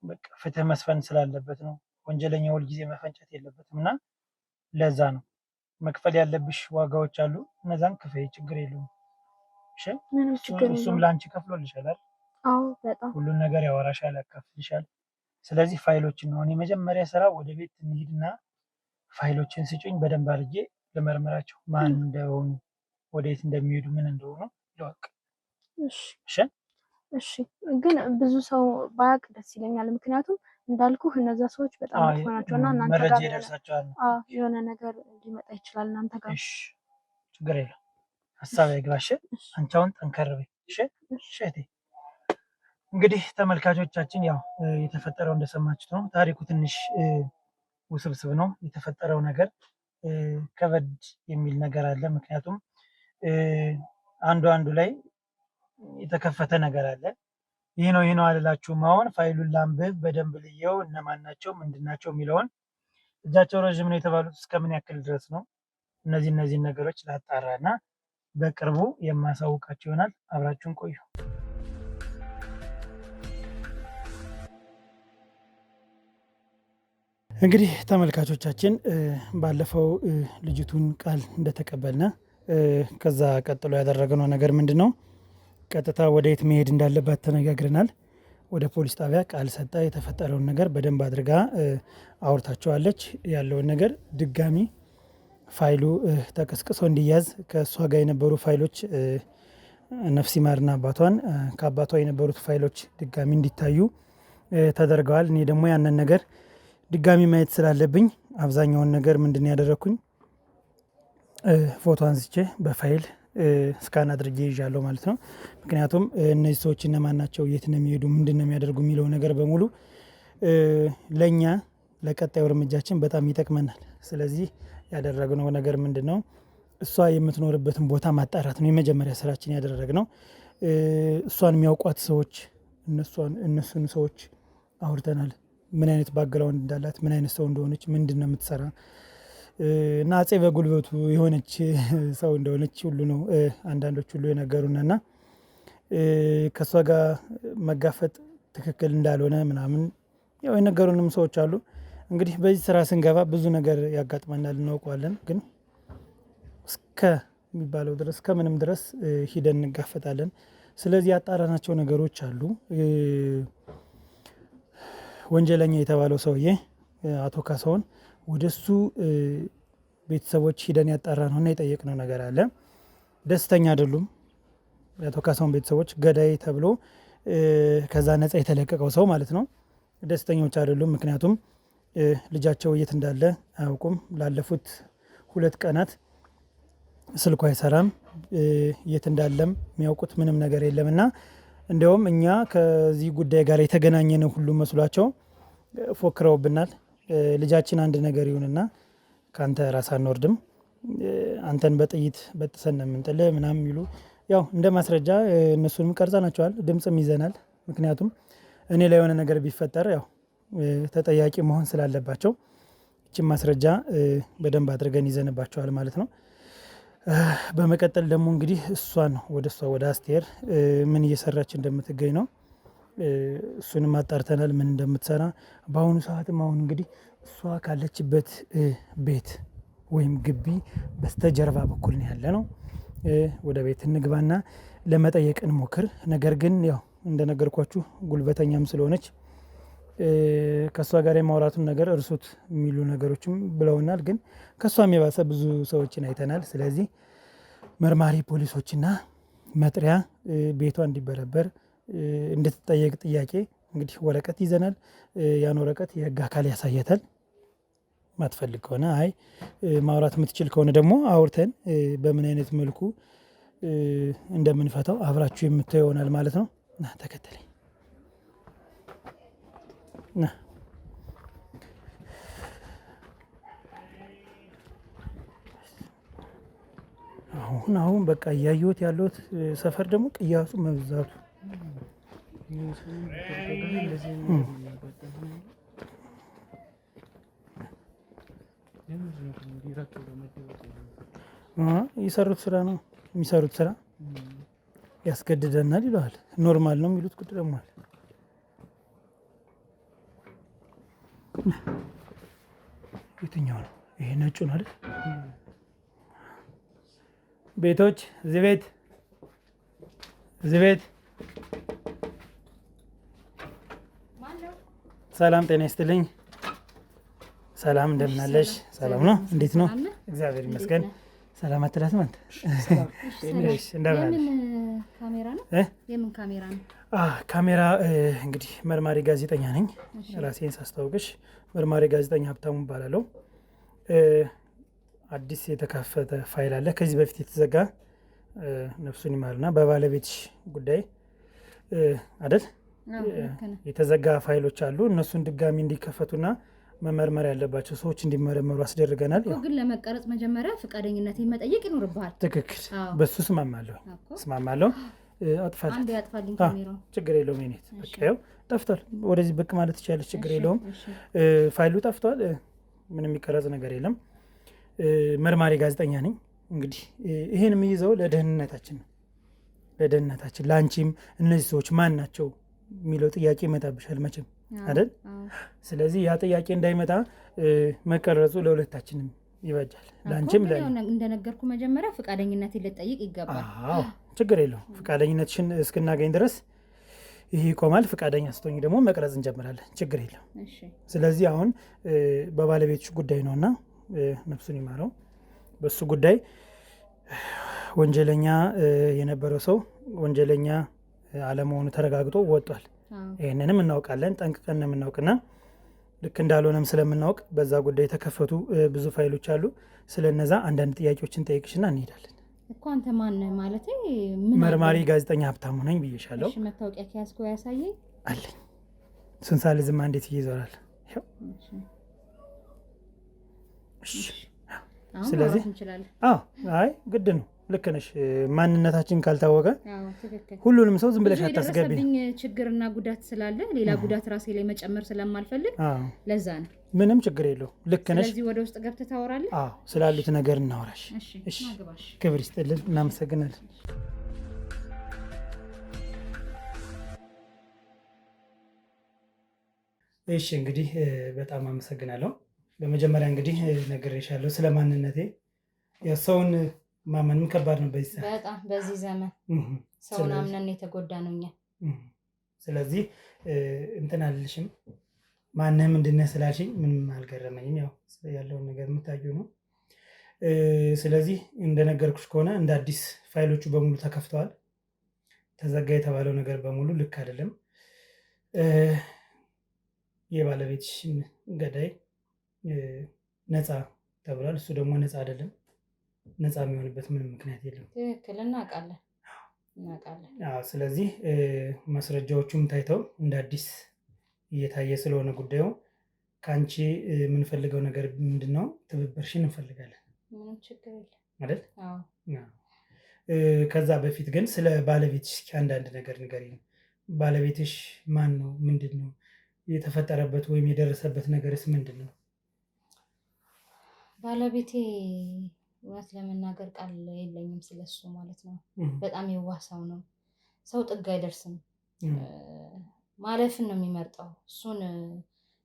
በቃ ፍትህ መስፈን ስላለበት ነው። ወንጀለኛ ሁልጊዜ መፈንጨት የለበትም እና ለዛ ነው መክፈል ያለብሽ ዋጋዎች አሉ። እነዛን ክፈይ፣ ችግር የለውም። እሺ፣ እሱም ለአንቺ ከፍሎልሻል አይደል? አዎ፣ በጣም ሁሉን ነገር ያወራሻል፣ ያካፍልሻል። ስለዚህ ፋይሎችን ነው እኔ መጀመሪያ ስራ ወደ ቤት እንሂድና ፋይሎችን ስጩኝ፣ በደንብ አድርጌ ልመርምራቸው፣ ማን እንደሆኑ ወዴት እንደሚሄዱ ምን እንደሆኑ ልወቅ። እሺ፣ ግን ብዙ ሰው ባያውቅ ደስ ይለኛል። ምክንያቱም እንዳልኩህ እነዛ ሰዎች በጣም መጥፎ ናቸው እና እናንተ መረጃ ይደርሳቸዋል። የሆነ ነገር ሊመጣ ይችላል እናንተ ጋር። ችግር የለም፣ ሀሳብ ያግባሽ። አንቺ አሁን ጠንከር በይ። እሺ። እንግዲህ ተመልካቾቻችን ያው የተፈጠረው እንደሰማችሁት ነው። ታሪኩ ትንሽ ውስብስብ ነው። የተፈጠረው ነገር ከበድ የሚል ነገር አለ። ምክንያቱም አንዱ ላይ የተከፈተ ነገር አለ። ይህ ነው አልላችሁም። አሁን ፋይሉን ላንብብ፣ በደንብ ልየው፣ እነማን ናቸው ምንድናቸው የሚለውን። እጃቸው ረዥም ነው የተባሉት እስከምን ያክል ድረስ ነው? እነዚህ ነገሮች ላጣራና በቅርቡ የማሳውቃችሁ ይሆናል። አብራችሁን ቆዩ። እንግዲህ ተመልካቾቻችን ባለፈው ልጅቱን ቃል እንደተቀበልና ከዛ ቀጥሎ ያደረግነው ነገር ምንድነው? ቀጥታ ወደ የት መሄድ እንዳለባት ተነጋግረናል። ወደ ፖሊስ ጣቢያ ቃል ሰጣ። የተፈጠረውን ነገር በደንብ አድርጋ አውርታቸዋለች። ያለውን ነገር ድጋሚ ፋይሉ ተቀስቅሶ እንዲያዝ ከእሷ ጋር የነበሩ ፋይሎች ነፍስ ይማርና አባቷን ከአባቷ የነበሩት ፋይሎች ድጋሚ እንዲታዩ ተደርገዋል። እኔ ደግሞ ያንን ነገር ድጋሚ ማየት ስላለብኝ አብዛኛውን ነገር ምንድን ያደረግኩኝ ፎቶ አንስቼ በፋይል ስካን አድርጌ ይዣለሁ ማለት ነው። ምክንያቱም እነዚህ ሰዎች እነማን ናቸው፣ የት ነው የሚሄዱ፣ ምንድን ነው የሚያደርጉ የሚለው ነገር በሙሉ ለእኛ ለቀጣዩ እርምጃችን በጣም ይጠቅመናል። ስለዚህ ያደረግነው ነገር ምንድን ነው? እሷ የምትኖርበትን ቦታ ማጣራት ነው የመጀመሪያ ስራችን ያደረግነው። እሷን የሚያውቋት ሰዎች እነሱን ሰዎች አውርተናል። ምን አይነት ባክግራውንድ እንዳላት፣ ምን አይነት ሰው እንደሆነች፣ ምንድን ነው የምትሰራ እና አፄ በጉልበቱ የሆነች ሰው እንደሆነች ሁሉ ነው አንዳንዶች ሁሉ የነገሩንና ከእሷ ጋር መጋፈጥ ትክክል እንዳልሆነ ምናምን ያው የነገሩንም ሰዎች አሉ። እንግዲህ በዚህ ስራ ስንገባ ብዙ ነገር ያጋጥመናል፣ እናውቀዋለን። ግን እስከ የሚባለው ድረስ ከምንም ድረስ ሂደን እንጋፈጣለን። ስለዚህ ያጣራናቸው ነገሮች አሉ። ወንጀለኛ የተባለው ሰውዬ አቶ ካሳሁን ወደሱ ቤተሰቦች ሂደን ያጣራ ነው እና የጠየቅነው ነገር አለ። ደስተኛ አይደሉም የአቶ ካሳሁን ቤተሰቦች። ገዳይ ተብሎ ከዛ ነጻ የተለቀቀው ሰው ማለት ነው። ደስተኞች አይደሉም። ምክንያቱም ልጃቸው የት እንዳለ አያውቁም። ላለፉት 2 ቀናት ስልኩ አይሰራም። የት እንዳለም የሚያውቁት ምንም ነገር የለም እና እንዲያውም እኛ ከዚህ ጉዳይ ጋር የተገናኘ ነው ሁሉ መስሏቸው ፎክረውብናል። ልጃችን አንድ ነገር ይሁንና ከአንተ ራስ አንወርድም፣ አንተን በጥይት በጥሰን ነው የምንጥልህ ምናምን የሚሉ ያው እንደ ማስረጃ እነሱንም ቀርጸናቸዋል፣ ድምፅም ይዘናል። ምክንያቱም እኔ ላይ የሆነ ነገር ቢፈጠር ያው ተጠያቂ መሆን ስላለባቸው ይህችን ማስረጃ በደንብ አድርገን ይዘንባቸዋል ማለት ነው። በመቀጠል ደግሞ እንግዲህ እሷን ወደ አስቴር ምን እየሰራች እንደምትገኝ ነው። እሱንም አጣርተናል ምን እንደምትሰራ። በአሁኑ ሰዓትም አሁን እንግዲህ እሷ ካለችበት ቤት ወይም ግቢ በስተጀርባ በኩል ነው ያለ ነው። ወደ ቤት እንግባና ለመጠየቅ እንሞክር። ነገር ግን ያው እንደነገርኳችሁ ጉልበተኛም ስለሆነች ከእሷ ጋር የማውራቱን ነገር እርሱት የሚሉ ነገሮችም ብለውናል። ግን ከእሷም የባሰ ብዙ ሰዎችን አይተናል። ስለዚህ መርማሪ ፖሊሶችና መጥሪያ ቤቷ እንዲበረበር እንድትጠየቅ ጥያቄ እንግዲህ ወረቀት ይዘናል። ያን ወረቀት የህግ አካል ያሳየታል። ማትፈልግ ከሆነ አይ ማውራት የምትችል ከሆነ ደግሞ አውርተን በምን አይነት መልኩ እንደምንፈታው አብራችሁ የምታዩ ይሆናል ማለት ነው። ተከተለኝ። አሁን በቃ እያየሁት ያለሁት ሰፈር ደግሞ ቅያሱ መብዛቱ የሰሩት ስራ ነው። የሚሰሩት ስራ ያስገድደናል ይለዋል። ኖርማል ነው የሚሉት ጉዳይ ደግሞ አለ። የትኛው ነው ይሄ? ነጩ ነው አይደል? ቤቶች እዚህ ቤት ሰላም ጤና ይስጥልኝ። ሰላም እንደምን አለሽ? ሰላም ነው? እንዴት ነው? እግዚአብሔር ይመስገን። ሰላም አትላትም አንተ? እንደምን አለሽ? ካሜራ ነው? የምን ካሜራ ነው? ካሜራ እንግዲህ መርማሪ ጋዜጠኛ ነኝ። ራሴን ሳስተዋውቅሽ መርማሪ ጋዜጠኛ ሀብታሙ እባላለሁ። አዲስ የተከፈተ ፋይል አለ ከዚህ በፊት የተዘጋ ነፍሱን ይማርና በባለቤትሽ ጉዳይ አይደል የተዘጋ ፋይሎች አሉ። እነሱን ድጋሚ እንዲከፈቱና መመርመር ያለባቸው ሰዎች እንዲመረመሩ አስደርገናል። ግን ለመቀረጽ መጀመሪያ ፈቃደኝነትን መጠየቅ ይኖርብሃል። ትክክል። በሱ እስማማለሁ። አጥፋልኝ። አንዴ አጥፋልኝ ካሜራው። ችግር የለውም። የኔት በቃ ያው ጠፍቷል። ወደዚህ ብቅ ማለት ትችላለች። ችግር የለውም። ፋይሉ ጠፍቷል። ምንም የሚቀረጽ ነገር የለም። መርማሪ ጋዜጠኛ ነኝ። እንግዲህ ይህን የሚይዘው ለደህንነታችን ነው። ለደህንነታችን ለአንቺም እነዚህ ሰዎች ማን ናቸው የሚለው ጥያቄ ይመጣብሻል መቼም አይደል? ስለዚህ ያ ጥያቄ እንዳይመጣ መቀረጹ ለሁለታችንም ይበጃል። ለአንቺም እንደነገርኩ መጀመሪያ ፈቃደኝነት ልጠይቅ ይገባል። ችግር የለውም። ፈቃደኝነትሽን እስክናገኝ ድረስ ይህ ይቆማል። ፈቃደኛ ስትሆኝ ደግሞ መቅረጽ እንጀምራለን። ችግር የለውም። ስለዚህ አሁን በባለቤትሽ ጉዳይ ነውና ነፍሱን ይማረው። በሱ ጉዳይ ወንጀለኛ የነበረው ሰው ወንጀለኛ አለመሆኑ ተረጋግጦ ወጥቷል። ይህንንም እናውቃለን፣ ጠንቅቀን ነው የምናውቅና ልክ እንዳልሆነም ስለምናውቅ በዛ ጉዳይ የተከፈቱ ብዙ ፋይሎች አሉ። ስለነዛ አንዳንድ ጥያቄዎችን ጠይቅሽና እንሄዳለን። እኮ አንተ ማን ማለት? መርማሪ ጋዜጠኛ ሀብታሙ ነኝ ብዬሻለሁ። እሺ መታወቂያ ከያዝከው ያሳየኝ አለኝ። ስንሳል ዝማ እንዴት ይይዘራል? ስለዚህ አይ ግድ ነው። ልክ ነሽ። ማንነታችን ካልታወቀ ሁሉንም ሰው ዝም ብለሽ አታስገቢ። ችግርና ጉዳት ስላለ ሌላ ጉዳት ራሴ ላይ መጨመር ስለማልፈልግ ለዛ ነው። ምንም ችግር የለው። ልክ ነሽ። ስለዚህ ወደ ውስጥ ገብተህ ታወራለህ። ስላሉት ነገር እናወራሽ። እሺ ክብር ይስጥልን። እናመሰግናለን። እሺ እንግዲህ በጣም አመሰግናለሁ። በመጀመሪያ እንግዲህ ነግሬሻለሁ ስለ ማንነቴ። ሰውን ማመንም ከባድ ነው በጣም በዚህ ዘመን ሰውን አምነን የተጎዳ ነው እኛ። ስለዚህ እንትን አልልሽም። ማንህ ምንድነህ ስላልሽኝ ምንም አልገረመኝም። ያው ያለውን ነገር የምታውቂው ነው። ስለዚህ እንደነገርኩሽ ከሆነ እንደ አዲስ ፋይሎቹ በሙሉ ተከፍተዋል። ተዘጋ የተባለው ነገር በሙሉ ልክ አይደለም። የባለቤትሽን ገዳይ ነፃ ተብሏል። እሱ ደግሞ ነፃ አይደለም። ነፃ የሚሆንበት ምንም ምክንያት የለም። ትክክል፣ እናውቃለን። ስለዚህ ማስረጃዎቹም ታይተው እንደ አዲስ እየታየ ስለሆነ ጉዳዩ ከአንቺ የምንፈልገው ነገር ምንድን ነው? ትብብርሽን እንፈልጋለን። ምንም ችግር የለም አይደል? ከዛ በፊት ግን ስለ ባለቤትሽ አንዳንድ ነገር ንገሪኝ። ባለቤትሽ ማን ነው? ምንድን ነው የተፈጠረበት ወይም የደረሰበት ነገርስ ምንድን ነው? ባለቤቴ እውነት ለመናገር ቃል የለኝም ስለሱ ማለት ነው። በጣም የዋህ ሰው ነው። ሰው ጥግ አይደርስም፣ ማለፍን ነው የሚመርጠው። እሱን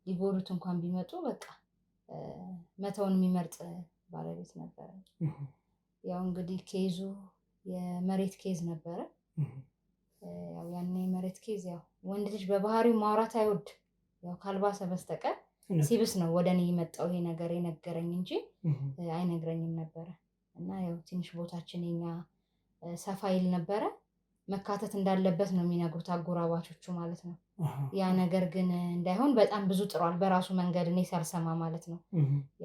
ሊጎዱት እንኳን ቢመጡ በቃ መተውን የሚመርጥ ባለቤት ነበረ። ያው እንግዲህ ኬዙ የመሬት ኬዝ ነበረ። ያው ያን የመሬት ኬዝ ያው ወንድ ልጅ በባህሪው ማውራት አይወድ፣ ያው ካልባሰ በስተቀር ሲብስ ነው ወደ እኔ የመጣው ይሄ ነገር የነገረኝ እንጂ አይነግረኝም ነበረ። እና ያው ትንሽ ቦታችን የኛ ሰፋ ይል ነበረ። መካተት እንዳለበት ነው የሚነግሩት አጎራባቾቹ ማለት ነው። ያ ነገር ግን እንዳይሆን በጣም ብዙ ጥሯል በራሱ መንገድ፣ እኔ ሳልሰማ ማለት ነው።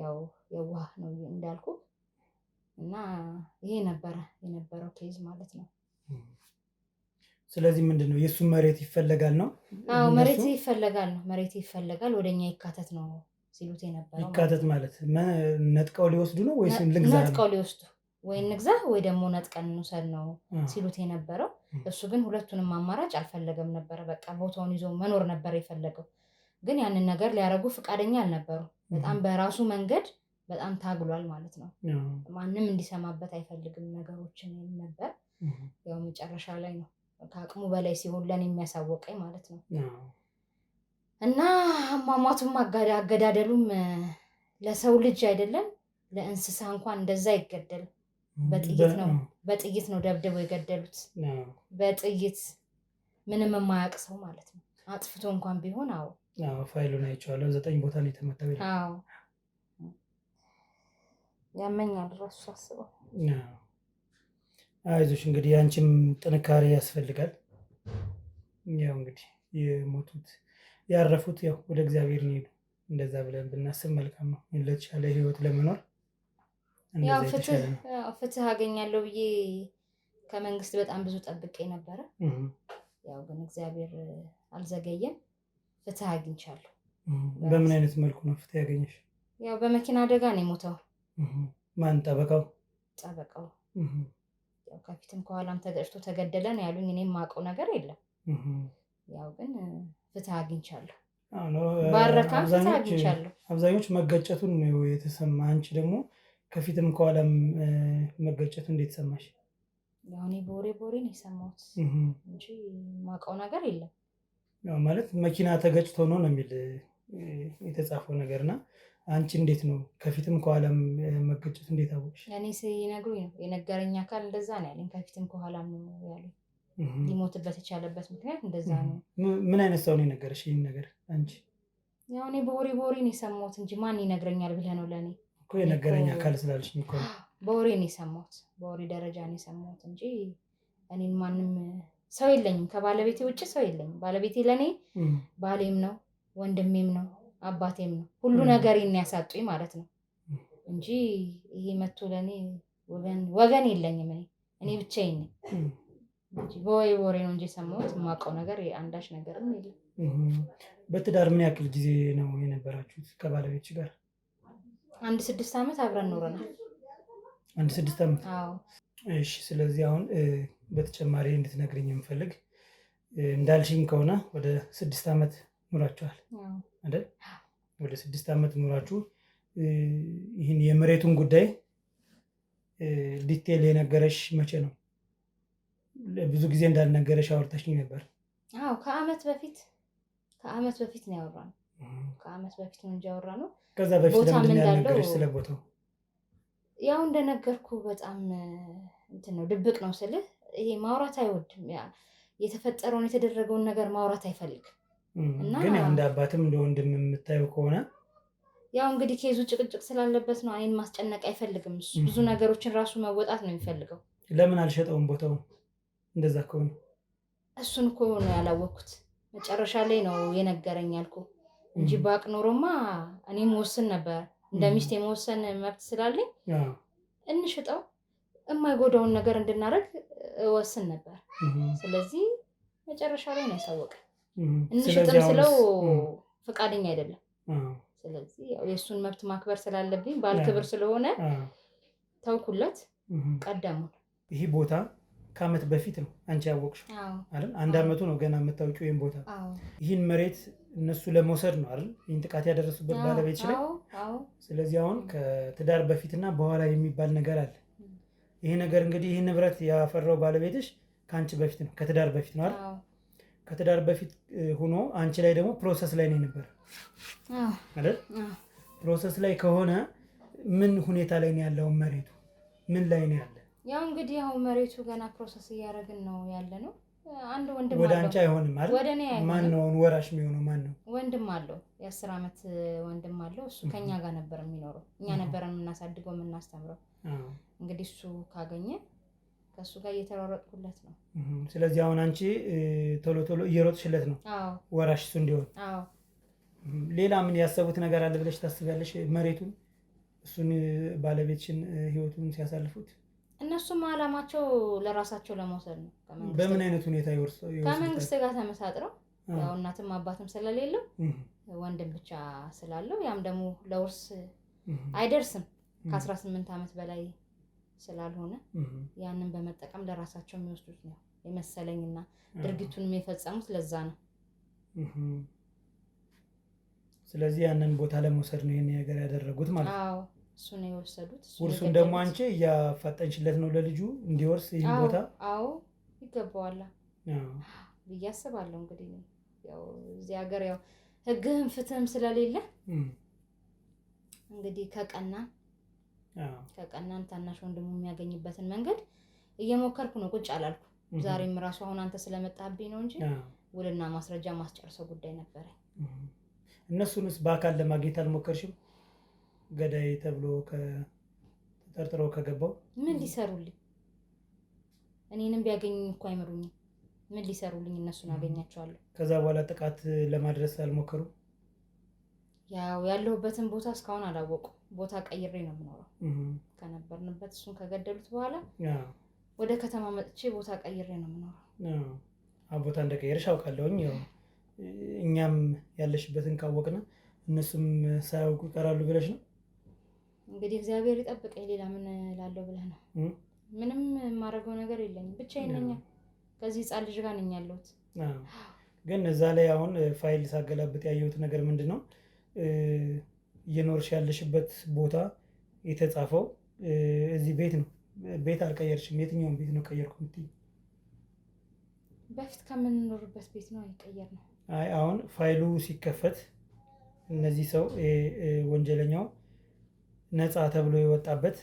ያው የዋህ ነው እንዳልኩ እና ይሄ ነበረ የነበረው ኬዝ ማለት ነው። ስለዚህ ምንድን ነው የእሱ መሬት ይፈለጋል ነው? አዎ መሬት ይፈለጋል ነው። መሬት ይፈለጋል ወደኛ ይካተት ነው ሲሉት የነበረው። ይካተት ማለት ነጥቀው ሊወስዱ ነው ወይስ ልግዛ? ነጥቀው ሊወስዱ ወይ እንግዛ ወይ ደግሞ ነጥቀን እንውሰድ ነው ሲሉት የነበረው። እሱ ግን ሁለቱንም አማራጭ አልፈለገም ነበረ። በቃ ቦታውን ይዞ መኖር ነበር የፈለገው። ግን ያንን ነገር ሊያደርጉ ፈቃደኛ አልነበሩ። በጣም በራሱ መንገድ በጣም ታግሏል ማለት ነው። ማንም እንዲሰማበት አይፈልግም ነገሮችን ነበር። ያው መጨረሻ ላይ ነው ከአቅሙ በላይ ሲሆን ለኔ የሚያሳወቀኝ ማለት ነው። እና አሟሟቱም አገዳደሉም ለሰው ልጅ አይደለም ለእንስሳ እንኳን እንደዛ አይገደልም። በጥይት ነው ደብድበው የገደሉት። በጥይት ምንም የማያውቅ ሰው ማለት ነው። አጥፍቶ እንኳን ቢሆን አዎ ፋይሉን አይቼዋለሁ። 9 ቦታ ነው የተመታው። አዎ ያመኛል ራሱ ሳስበው። አይዞሽ እንግዲህ አንቺም ጥንካሬ ያስፈልጋል። ያው እንግዲህ የሞቱት ያረፉት ያው ወደ እግዚአብሔር ነው ሄዱ። እንደዛ ብለን ብናስብ መልካም ነው። ለተሻለ ህይወት ለመኖር ያው ፍትህ አገኛለሁ ብዬ ከመንግስት በጣም ብዙ ጠብቄ ነበረ። ያው ግን እግዚአብሔር አልዘገየም። ፍትህ አግኝቻለሁ። በምን አይነት መልኩ ነው ፍትህ ያገኘሽ? ያው በመኪና አደጋ ነው የሞተው። ማን? ጠበቃው? ጠበቃው ያው ከፊትም ከኋላም ተገጭቶ ተገደለ ነው ያሉኝ። እኔም የማውቀው ነገር የለም። ያው ግን ፍትህ አግኝቻለሁ። ባረካም ፍትህ አግኝቻለሁ። አብዛኞች መገጨቱን ነው የተሰማ። አንቺ ደግሞ ከፊትም ከኋላም መገጨቱ እንዴት ሰማሽ? ያው እኔ በወሬ ነው የሰማሁት እንጂ የማውቀው ነገር የለም። ያው ማለት መኪና ተገጭቶ ነው የሚል የተጻፈው ነገርና አንቺ እንዴት ነው ከፊትም ከኋላም መገጨት እንዴት አወቅሽ? እኔ ሲነግሩኝ ነው የነገረኝ አካል እንደዛ ነው ያለኝ። ከፊትም ከኋላም ነው ያለኝ። ሊሞትበት የቻለበት ምክንያት እንደዛ ነው። ምን አይነት ሰው ነው የነገረሽ ይህን ነገር አንቺ? ያው እኔ በወሬ ነው የሰማሁት እንጂ ማን ይነግረኛል ብለህ ነው? ለእኔ እኮ የነገረኝ አካል ስላልሽኝ እኮ በወሬ ነው የሰማሁት። በወሬ ደረጃ ነው የሰማሁት እንጂ እኔን ማንም ሰው የለኝም። ከባለቤቴ ውጭ ሰው የለኝም። ባለቤቴ ለእኔ ባሌም ነው፣ ወንድሜም ነው፣ አባቴም ነው። ሁሉ ነገሬን ያሳጡኝ ማለት ነው እንጂ ይሄ መጥቶ ለእኔ ወገን የለኝም። እኔ ብቻዬን ነኝ እንጂ በወሬ ነው እንጂ የሰማሁት የማውቀው ነገር አንዳች ነገርም የለም። በትዳር ምን ያክል ጊዜ ነው የነበራችሁት ከባለቤትሽ ጋር? 6 ዓመት አብረን ኖረናል። 6 ዓመት? አዎ። እሺ። ስለዚህ አሁን በተጨማሪ እንድትነግሪኝ የምፈልግ እንዳልሽኝ ከሆነ ወደ 6 ዓመት ኑራችኋል አይደል? ወደ 6 ዓመት ኑራችሁ ይህን የመሬቱን ጉዳይ ዲቴል የነገረሽ መቼ ነው? ብዙ ጊዜ እንዳልነገረሽ አውርተሽኝ ነበር። አዎ ከዓመት በፊት ነው ያወራነው። ከዓመት በፊት ነው እንጂ ያወራነው። ከዛ በፊት ለምንድን ነው ያልነገረሽ ስለ ቦታው? ያው እንደነገርኩ በጣም እንትን ነው፣ ድብቅ ነው ስልህ ይሄ ማውራት አይወድም። የተፈጠረውን የተደረገውን ነገር ማውራት አይፈልግም። እና ግን ያው እንደ አባትም እንደ ወንድም የምታየው ከሆነ ያው እንግዲህ ኬዙ ጭቅጭቅ ስላለበት ነው። እኔን ማስጨነቅ አይፈልግም እሱ። ብዙ ነገሮችን ራሱ መወጣት ነው የሚፈልገው። ለምን አልሸጠውም ቦታውን? እንደዛ ከሆነ እሱን እኮ ነው ያላወቅኩት። መጨረሻ ላይ ነው የነገረኝ ያልኩ እንጂ ባቅ ኖሮማ እኔም ወስን ነበር። እንደ ሚስት የመወሰን መብት ስላለኝ እንሽጠው፣ የማይጎዳውን ነገር እንድናደርግ ወስን ነበር። ስለዚህ መጨረሻ ላይ ነው ያሳወቀ። እንሽጥም ስለው ፈቃደኛ አይደለም። ስለዚህ ያው የእሱን መብት ማክበር ስላለብኝ ባል ክብር ስለሆነ ተውኩለት። ቀደሙን። ይህ ቦታ ከዓመት በፊት ነው አንቺ ያወቅሽው አይደል? 1 ዓመቱ ነው ገና የምታውቂው ይህን ቦታ። ይህን መሬት እነሱ ለመውሰድ ነው አይደል ይህን ጥቃት ያደረሱበት ባለቤትሽ ላይ። ስለዚህ አሁን ከትዳር በፊትና በኋላ የሚባል ነገር አለ። ይሄ ነገር እንግዲህ ይህ ንብረት ያፈራው ባለቤትሽ ከአንቺ በፊት ነው፣ ከትዳር በፊት ነው አይደል? ከትዳር በፊት ሆኖ አንቺ ላይ ደግሞ ፕሮሰስ ላይ ነው ነበር አይደል? ፕሮሰስ ላይ ከሆነ ምን ሁኔታ ላይ ነው ያለው? መሬቱ ምን ላይ ነው ያለ? ያው እንግዲህ ያው መሬቱ ገና ፕሮሰስ እያደረግን ነው ያለ ነው። አንድ ወንድም ወደ አንቺ አይሆንም አይደል? ወደ እኔ አይሆንም። ማን ነው ወራሽ የሚሆነው? ማን ነው? ወንድም አለው፣ የ10 ዓመት ወንድም አለው። እሱ ከኛ ጋር ነበር የሚኖረው። እኛ ነበረን የምናሳድገው የምናስተምረው። እንግዲህ እሱ ካገኘ ከእሱ ጋር እየተሯሯጥኩለት ነው። ስለዚህ አሁን አንቺ ቶሎ ቶሎ እየሮጥሽለት ነው ወራሽ እሱ እንዲሆን። ሌላ ምን ያሰቡት ነገር አለ ብለሽ ታስቢያለሽ? መሬቱን እሱን ባለቤትሽን ህይወቱን ሲያሳልፉት እነሱም አላማቸው ለራሳቸው ለመውሰድ ነው። በምን አይነት ሁኔታ ከመንግስት ጋር ተመሳጥረው ያው እናትም አባትም ስለሌለው ወንድም ብቻ ስላለው ያም ደግሞ ለውርስ አይደርስም ከ18 ዓመት በላይ ስላልሆነ ያንን በመጠቀም ለራሳቸው የሚወስዱት ነው የመሰለኝና ድርጊቱን የፈጸሙት ለዛ ነው። ስለዚህ ያንን ቦታ ለመውሰድ ነው ይሄን ነገር ያደረጉት ማለት ነው። አዎ እሱ ነው የወሰዱት። ውርሱን ደግሞ አንቺ እያፋጠንሽለት ነው ለልጁ እንዲወርስ ይሄን ቦታ። አዎ ይገባዋል ብዬ አስባለሁ። እንግዲህ ያው እዚህ ሀገር ያው ህግህም ፍትህም ስለሌለ እንግዲህ ከቀናን ታናሽ ወንድሙ የሚያገኝበትን መንገድ እየሞከርኩ ነው። ቁጭ አላልኩ። ዛሬም ራሱ አሁን አንተ ስለመጣብኝ ነው እንጂ ውልና ማስረጃ ማስጨርሰው ጉዳይ ነበረ። እነሱንስ በአካል ለማግኘት አልሞከርሽም? ገዳይ ተብሎ ተጠርጥረው ከገባው ምን ሊሰሩልኝ? እኔንም ቢያገኙኝ እኮ አይምሩኝም። ምን ሊሰሩልኝ? እነሱን አገኛቸዋለሁ። ከዛ በኋላ ጥቃት ለማድረስ አልሞከሩም? ያው ያለሁበትን ቦታ እስካሁን አላወቁ። ቦታ ቀይሬ ነው የምኖረው ከነበርንበት። እሱን ከገደሉት በኋላ ወደ ከተማ መጥቼ ቦታ ቀይሬ ነው የምኖረው። ቦታ እንደቀየርሽ አውቃለሁኝ። ያው እኛም ያለሽበትን ካወቅን እነሱም ሳያውቁ ይቀራሉ ብለሽ ነው እንግዲህ። እግዚአብሔር ይጠብቀኝ። ሌላ ምን እላለሁ ብለህ ነው? ምንም የማደርገው ነገር የለኝም። ብቻዬን ነኝ። ከዚህ ህፃን ልጅ ጋር ነኝ ያለሁት። ግን እዛ ላይ አሁን ፋይል ሳገላብጥ ያየሁት ነገር ምንድን ነው? እየኖርሽ ያለሽበት ቦታ የተጻፈው እዚህ ቤት ነው። ቤት አልቀየርሽም? የትኛውን ቤት ነው ቀየርኩ የምትይኝ? በፊት ከምንኖርበት ቤት ነው የቀየር ነው። አይ አሁን ፋይሉ ሲከፈት እነዚህ ሰው ወንጀለኛው ነፃ ተብሎ የወጣበት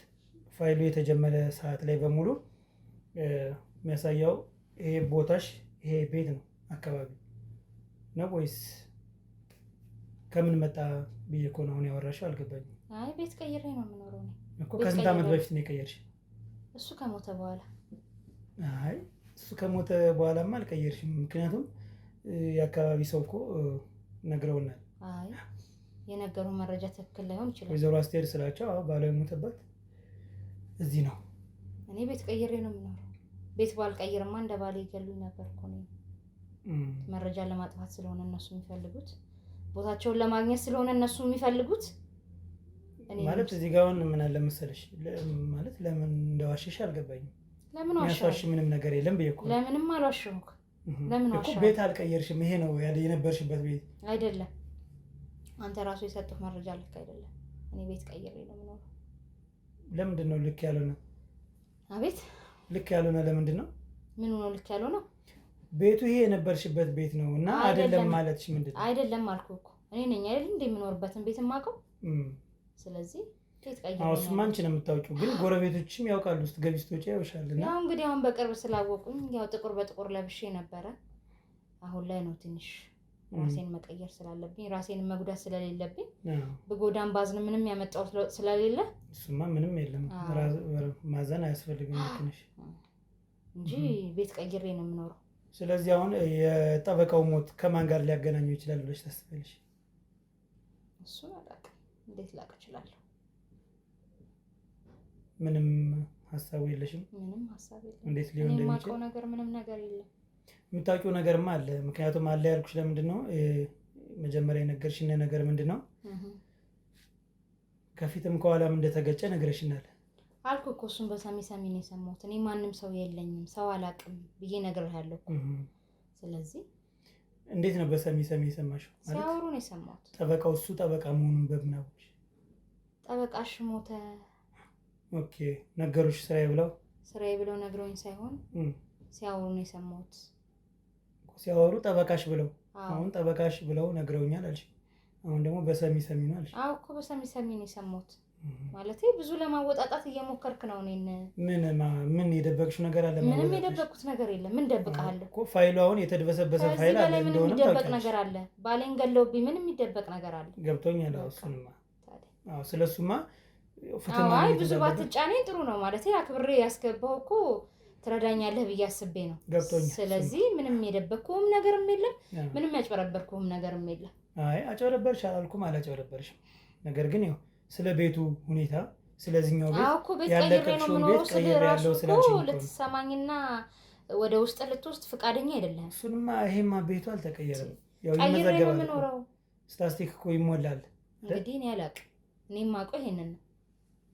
ፋይሉ የተጀመረ ሰዓት ላይ በሙሉ የሚያሳየው ይሄ ቦታሽ ይሄ ቤት ነው አካባቢ ነው ወይስ ከምን መጣ ብዬ እኮ ነው አሁን ያወራሽው። አልገባኝም። አይ ቤት ቀይሬ ነው የምኖረው ነው እኮ። ከስንት ዓመት በፊት ነው የቀየርሽ? እሱ ከሞተ በኋላ። አይ እሱ ከሞተ በኋላማ አልቀየርሽም። ምክንያቱም የአካባቢ ሰው እኮ ነግረውናል። አይ የነገሩ መረጃ ትክክል ላይሆን ይችላል። ወይዘሮ አስቴር ስላቸው ባሏ የሞተበት እዚህ ነው። እኔ ቤት ቀይሬ ነው የምኖረው። ቤት ባልቀይርማ እንደ ባሌ ይገሉኝ ነበር እኮ ነው። መረጃ ለማጥፋት ስለሆነ እነሱ የሚፈልጉት፣ ቦታቸውን ለማግኘት ስለሆነ እነሱ የሚፈልጉት። ማለት እዚህ ጋር አሁን ምን አለ መሰለሽ፣ ማለት ለምን እንደዋሸሽ አልገባኝም። ለምን ዋሸሽ? ያሷሽ ምንም ነገር የለም ብዬሽ እኮ። ለምንም አልዋሸሁም። ለምን ዋሸሽ? ቤት አልቀየርሽም። ይሄ ነው የነበርሽበት ቤት አይደለም። አንተ ራሱ የሰጡህ መረጃ ልክ አይደለም። እኔ ቤት ቀይሬ ነው የምኖረው። ለምንድን ነው ልክ ያልሆነ? አቤት ልክ ያልሆነ ለምንድን ነው? ምን ነው ልክ ያልሆነው? ቤቱ ይሄ የነበርሽበት ቤት ነው እና አይደለም ማለትሽ ምንድን ነው? አይደለም አልኩህ እኮ እኔ ነኝ አይደል እንደ የምኖርበትን ቤት የማውቀው። ስለዚህ ቤት ቀይሬ ነው። እሱማ አንቺ ነው የምታውቂው፣ ግን ጎረቤቶችም ያውቃሉ። ውስጥ ገቢ ስትወጪ ያውሻልና ያው እንግዲህ አሁን በቅርብ ስላወቁኝ ያው ጥቁር በጥቁር ለብሼ ነበረ። አሁን ላይ ነው ትንሽ ራሴን መቀየር ስላለብኝ ራሴን መጉዳት ስለሌለብኝ በጎዳን ባዝን ምንም ያመጣው ስለሌለ እሱማ ምንም የለም። ማዘን አያስፈልግም ትንሽ እንጂ ቤት ቀይሬ ነው የምኖረው። ስለዚህ አሁን የጠበቃው ሞት ከማን ጋር ሊያገናኘው ይችላል ብለሽ ታስቢያለሽ? እሱን አላውቅም። እንዴት ላውቅ እችላለሁ? ምንም ሀሳቡ የለሽም? ምንም ሀሳብ የለም። እንዴት ሊሆን እንደሚችል የማውቀው ነገር ምንም ነገር የለም። የምታውቂው ነገርማ አለ። ምክንያቱም አለ ያልኩሽ ለምንድን ነው? መጀመሪያ የነገርሽኝ ነገር ምንድን ነው? ከፊትም ከኋላም እንደተገጨ ነግረሽናል አልኩ እኮ። እሱን በሰሚ ሰሚ ነው የሰማሁት። እኔ ማንም ሰው የለኝም ሰው አላውቅም ብዬ ነግሬሃለሁ። ስለዚህ እንዴት ነው በሰሚ ሰሚ የሰማሽው? ሲያወሩ ነው የሰማሁት። ጠበቃው እሱ ጠበቃ መሆኑን በምን አወቅሽ? ጠበቃሽ ሞተ። ኦኬ ነገሩሽ? ስራዬ ብለው ነግረውኝ ሳይሆን ሲያወሩ ነው የሰማሁት። ሲያወሩ ጠበቃሽ ብለው፣ አሁን ጠበቃሽ ብለው ነግረውኛል አልሽ። አሁን ደግሞ በሰሚ ሰሚ ነው አልሽ። አዎ እኮ በሰሚ ሰሚ ነው የሰማሁት። ማለቴ ብዙ ለማወጣጣት እየሞከርክ ነው። እኔን ምን የደበቅሽው ነገር አለ? ምንም የደበቅኩት ነገር የለም። ምን ደብቀሃለሁ እኮ? ፋይሉ አሁን የተደበሰበሰ ፋይል አለ እንደሆነ ምን የሚደበቅ ነገር አለ? ባሌን ገለውብኝ ምንም የሚደበቅ ነገር አለ? ገብቶኛል። እሱንማ አዎ፣ ስለሱማ አይ ብዙ ባትጫኔ ጥሩ ነው። ማለቴ አክብሬ ያስገባው እኮ ትረዳኛለህ ብዬ አስቤ ነው። ስለዚህ ምንም የደበቅኩህም ነገርም የለም፣ ምንም ያጭበረበርኩህም ነገርም የለም። አይ አጭበረበርሽ አላልኩም፣ አላጭበረበርሽም። ነገር ግን ያው ስለ ቤቱ ሁኔታ ስለዚህኛው ቤት ያለቀሽው ቤት ቀይሬ ያለው ስላልሽኝ ልትሰማኝና ወደ ውስጥ ልትወስድ ፈቃደኛ አይደለም። እሱንማ ይሄማ ቤቱ አልተቀየረም። ያው ቀይሬ ነው የምኖረው። ስታስቲክ እኮ ይሞላል። እንግዲህ እኔ አላውቅም። እኔ የማውቀው ይሄንን ነው።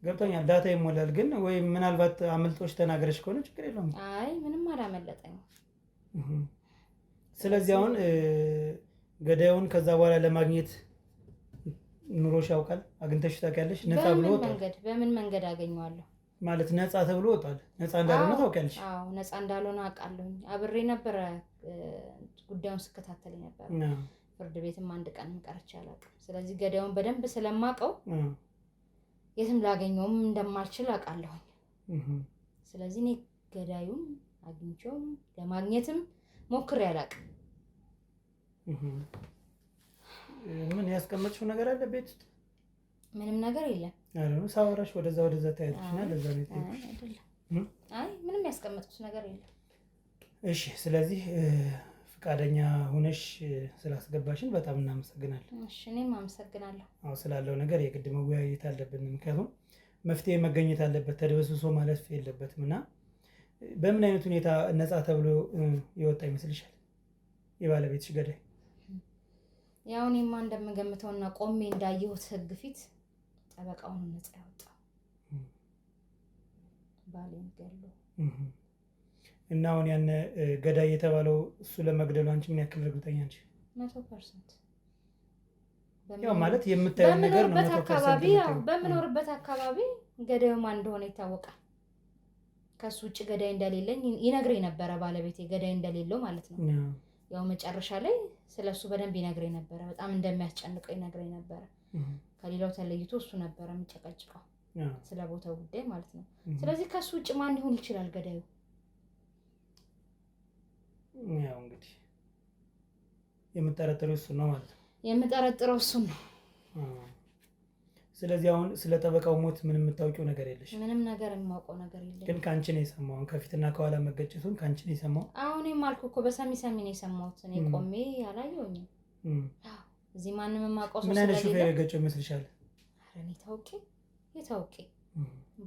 ገብቶኛል። ዳታ ይሞላል። ግን ወይ ምናልባት አመልጦች ተናገረሽ ከሆነ ችግር የለውም። አይ ምንም አላመለጠኝም። ስለዚህ አሁን ገዳዩን ከዛ በኋላ ለማግኘት ኑሮሽ ያውቃል? አግኝተሽ ታውቂያለሽ? ነፃ ብሎ ወጣል። በምን መንገድ አገኘዋለሁ? ማለት ነፃ ተብሎ ወጣል። ነፃ እንዳልሆነ ታውቂያለሽ? አዎ ነፃ እንዳልሆነ አውቃለሁ። አብሬ ነበረ ጉዳዩን ስከታተል ነበር። ፍርድ ቤትም አንድ ቀን ቀርቼ አላውቅም። ስለዚህ ገዳዩን በደንብ ስለማውቀው የትም ላገኘውም እንደማልችል አውቃለሁ። ስለዚህ እኔ ገዳዩን አግኝቼውም ለማግኘትም ሞክሬ አላውቅም። ምን ያስቀመጥሽው ነገር አለ ቤት ውስጥ? ምንም ነገር የለም። አሁን ሳወራሽ ወደዛ ታያለሽና ለዛ ነው የጠየኩሽ። አይ ምንም ያስቀመጥኩት ነገር የለም። እሺ፣ ስለዚህ ፈቃደኛ ሆነሽ ስላስገባሽን በጣም እናመሰግናለን። እሺ፣ እኔም አመሰግናለሁ። አዎ፣ ስላለው ነገር የግድ መወያየት አለብን። ምክንያቱም መፍትሄ መገኘት አለበት፣ ተደበስብሶ ማለፍ የለበትም። እና በምን አይነት ሁኔታ ነፃ ተብሎ የወጣ ይመስልሻል የባለቤትሽ ገዳይ? ያው እኔማ እንደምገምተውና ቆሜ እንዳየሁት ህግ ፊት ጠበቃውን ነፃ ያወጣው ባሌን ገሎ እና አሁን ያን ገዳይ የተባለው እሱ ለመግደሉ አንቺ ምን ያክል እርግጠኛ ነሽ? 100%። ያው ማለት የምታየው ነገር ነው። በምኖርበት አካባቢ ገዳዩ ማን እንደሆነ ይታወቃል። ከሱ ውጭ ገዳይ እንደሌለኝ ይነግረኝ ነበረ ባለቤቴ፣ ገዳይ እንደሌለው ማለት ነው። ያው መጨረሻ ላይ ስለሱ በደንብ ይነግረኝ ነበረ። በጣም እንደሚያስጨንቀው ይነግረኝ ነበረ። ከሌላው ተለይቶ እሱ ነበረ የሚጨቀጭቀው ስለ ቦታው ጉዳይ ማለት ነው። ስለዚህ ከሱ ውጭ ማን ሊሆን ይችላል ገዳዩ? ያው እንግዲህ የምጠረጥረው እሱ ነው ማለት ነው። የምጠረጥረው እሱ ነው። ስለዚህ አሁን ስለ ጠበቃው ሞት ምንም የምታውቂው ነገር የለሽ? ምንም ነገር የማውቀው ነገር የለም። ግን ካንቺ ነው የሰማው? ከፊትና ከኋላ መገጨቱን ካንቺ ነው የሰማው? አሁን የማልኩ እኮ በሰሚ ነው የሰማሁት። እኔ ቆሜ አላየሁኝም። እዚህ ማንም የማውቀው ሰው ምን አይነት ሹፌር የገጨው ይመስልሻል? ኧረ እኔ የታውቂ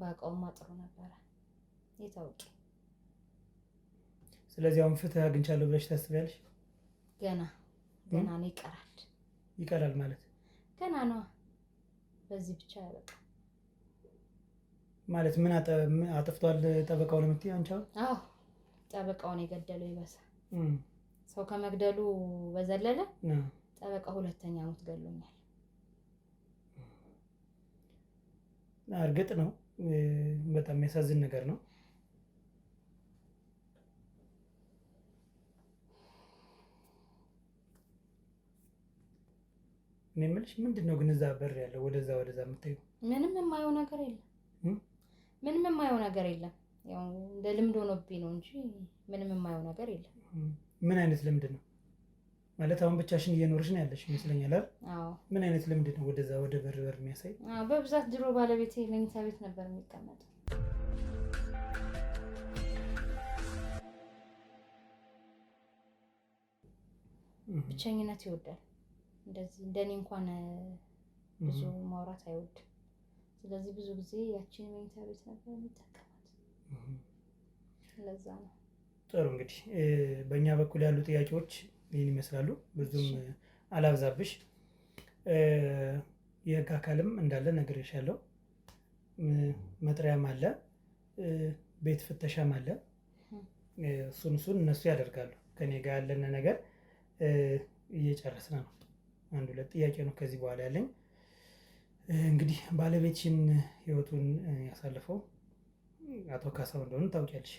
ባውቀውማ ጥሩ ነበረ። የታውቂ። ስለዚህ አሁን ፍትህ አግኝቻለሁ ብለሽ ታስቢያለሽ? ገና ነው። ይቀራል ማለት ገና ነው። በዚህ ብቻ ያበቃ ማለት ምን አጥፍቷል ጠበቃው ለምትይ አንቺ? አዎ ጠበቃውን የገደለው ይበሳል። ሰው ከመግደሉ በዘለለ ጠበቃው ሁለተኛ ሞት ገሎኛል። እርግጥ ነው በጣም የሚያሳዝን ነገር ነው። እኔ የምልሽ ምንድነው ግን እዛ በር ያለው ወደዛ የምታዩ? ምንም የማየው ነገር የለም። ያው እንደ ልምድ ሆኖብኝ ነው እንጂ ምንም የማየው ነገር የለም። ምን አይነት ልምድ ነው ማለት? አሁን ብቻሽን እየኖርሽ ነው ያለሽ ይመስለኛል አይደል? አዎ። ምን አይነት ልምድ ነው ወደዛ ወደ በር የሚያሳይ? በብዛት ድሮ ባለቤቴ መኝታ ቤት ነበር የሚቀመጠው። ብቸኝነት ይወዳል። እንደኔ እንኳን ብዙ ማውራት አይወድም። ስለዚህ ብዙ ጊዜ ያቺን መኝታ ቤት ነበር የሚጠቀማት። ለዛ ነው። ጥሩ እንግዲህ በእኛ በኩል ያሉ ጥያቄዎች ይህን ይመስላሉ። ብዙም አላብዛብሽ። የህግ አካልም እንዳለ ነግሬሻለሁ። መጥሪያም አለ፣ ቤት ፍተሻም አለ። እሱን እነሱ ያደርጋሉ። ከኔ ጋር ያለን ነገር እየጨረስን ነው። አንድ ሁለት ጥያቄ ነው ከዚህ በኋላ ያለኝ። እንግዲህ ባለቤትሽን ህይወቱን ያሳለፈው አቶ ካሳው እንደሆነ ታውቂያለሽ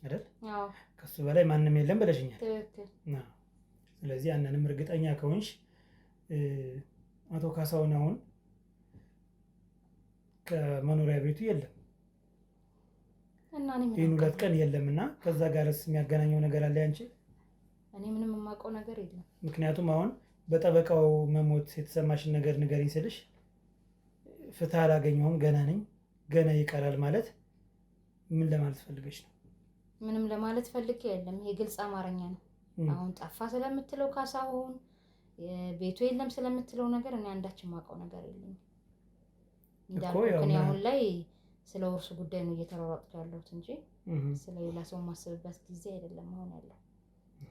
አይደል? አዎ። ከሱ በላይ ማንም የለም ብለሽኛል። ትክክል። ስለዚህ ያንንም እርግጠኛ ከሆንሽ አቶ ካሳውን አሁን ከመኖሪያ ቤቱ የለም እና ይህን 2 ቀን የለም እና ከዛ ጋርስ የሚያገናኘው ነገር አለ አንቺ? እኔ ምንም የማውቀው ነገር የለም። ምክንያቱም አሁን በጠበቃው መሞት የተሰማሽን ነገር ንገሪኝ ስልሽ ፍትህ አላገኘሁም ገና ይቀራል ማለት ምን ለማለት ፈልገሽ ነው? ምንም ለማለት ፈልጌ የለም። ይሄ ግልጽ አማርኛ ነው። አሁን ጠፋ ስለምትለው ካሳሁን ቤቱ የለም ስለምትለው ነገር እኔ አንዳች የማውቀው ነገር የለኝም። እንዳልኩት እኔ አሁን ላይ ስለ ውርሱ ጉዳይ ነው እየተሯሯጥኩ ያለሁት እንጂ ስለሌላ ሰው ማስብበት ጊዜ አይደለም አሁን ያለው።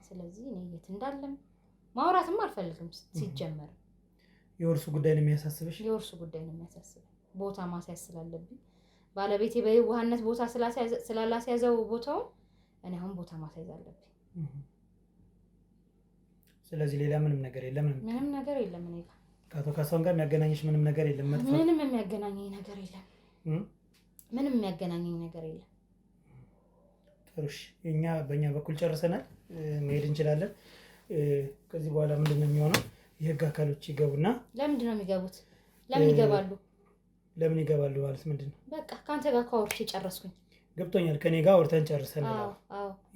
ስለዚህ እኔ የት እንዳለም ማውራትም አልፈልግም። ሲጀመር የውርሱ ጉዳይ ነው የሚያሳስብሽ? የውርሱ ጉዳይ ነው የሚያሳስበኝ። ቦታ ማስያዝ ስላለብኝ ባለቤቴ በየዋህነት ቦታ ስላላስያዘው ቦታውን እኔ አሁን ቦታ ማስያዝ አለብኝ። ስለዚህ ሌላ ምንም ነገር የለም? ምንም ነገር የለም። እኔ ጋር ከአቶ ካሳሁን ጋር የሚያገናኝሽ ምንም ነገር የለም? ምንም የሚያገናኘኝ ነገር የለም። ምንም የሚያገናኘኝ ነገር የለም። ጥሩሽ፣ በእኛ በኩል ጨርሰናል፣ መሄድ እንችላለን። ከዚህ በኋላ ምንድን ነው የሚሆነው? የህግ አካሎች ይገቡና። ለምንድን ነው የሚገቡት? ለምን ይገባሉ? ለምን ይገባሉ ማለት ምንድን ነው? በቃ ከአንተ ጋር ካወርሽ ጨረስኩኝ። ገብቶኛል። ከኔ ጋር አውርተን ጨርሰናል።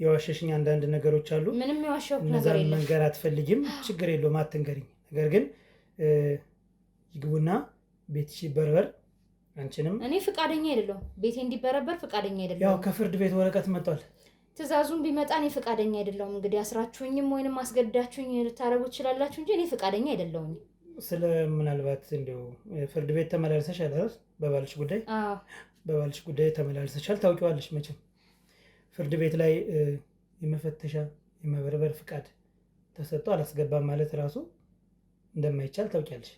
የዋሸሽኝ አንዳንድ ነገሮች አሉ። ምንም የዋሸው ነገር የለም። መንገር አትፈልጊም፣ ችግር የለውም አትንገሪኝ። ነገር ግን ይግቡና ቤትሽ ይበርበር። አንቺንም እኔ ፍቃደኛ አይደለሁም። ቤቴ እንዲበረበር ፍቃደኛ አይደለሁም። ያው ከፍርድ ቤት ወረቀት መጥቷል። ትዕዛዙን ቢመጣ እኔ ፍቃደኛ አይደለሁም። እንግዲህ አስራችሁኝም ወይንም አስገድዳችሁኝ ልታረጉ ትችላላችሁ እንጂ እኔ ፍቃደኛ አይደለሁም። ምናልባት እንደው ፍርድ ቤት ተመላልሰሻል አይደል? በባልሽ ጉዳይ በባልሽ ጉዳይ ተመላልሰሻል። ታውቂዋለሽ መቼም ፍርድ ቤት ላይ የመፈተሻ የመበርበር ፍቃድ ተሰጥቶ አላስገባም ማለት ራሱ እንደማይቻል ታውቂያለሽ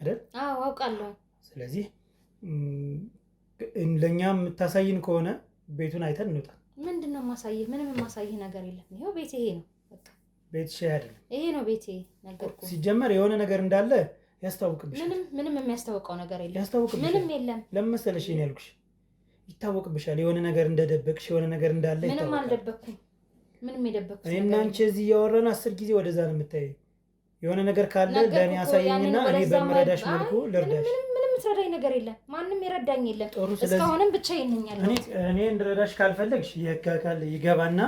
አይደል? አዎ አውቃለሁ። ስለዚህ ለእኛ የምታሳይን ከሆነ ቤቱን አይተን እንውጣ። ምንድነው የማሳይህ? ምንም የማሳይህ ነገር የለም። ይኸው ቤቴ ይሄ ነው። በቃ ቤትሽ አይደለም፣ ይሄ ነው ቤቴ። ነገርኩህ። ሲጀመር የሆነ ነገር እንዳለ ያስታውቅብሻል። ምንም የሚያስታውቀው ነገር የለም። ያስታውቅብሻል። ምንም የለም። ለምን መሰለሽ እኔ ያልኩሽ ይታወቅብሻል። የሆነ ነገር እንደደበቅሽ የሆነ ነገር እንዳለ ይታወቃል። ምንም አልደበቅኩም። ምንም የደበቅኩት ነገር እኔና አንቺ እዚህ እያወራን 10 ጊዜ ወደዛ ነው የምታየው። የሆነ ነገር ካለ ለእኔ አሳየኝና እኔ በምረዳሽ መልኩ ልርዳሽ። ምንም ትረዳኝ ነገር የለም። ማንም ይረዳኝ የለም። እስካሁንም ብቻዬን ነኝ ያለሁት። እኔ እንድረዳሽ ካልፈለግሽ የህግ አካል ይገባና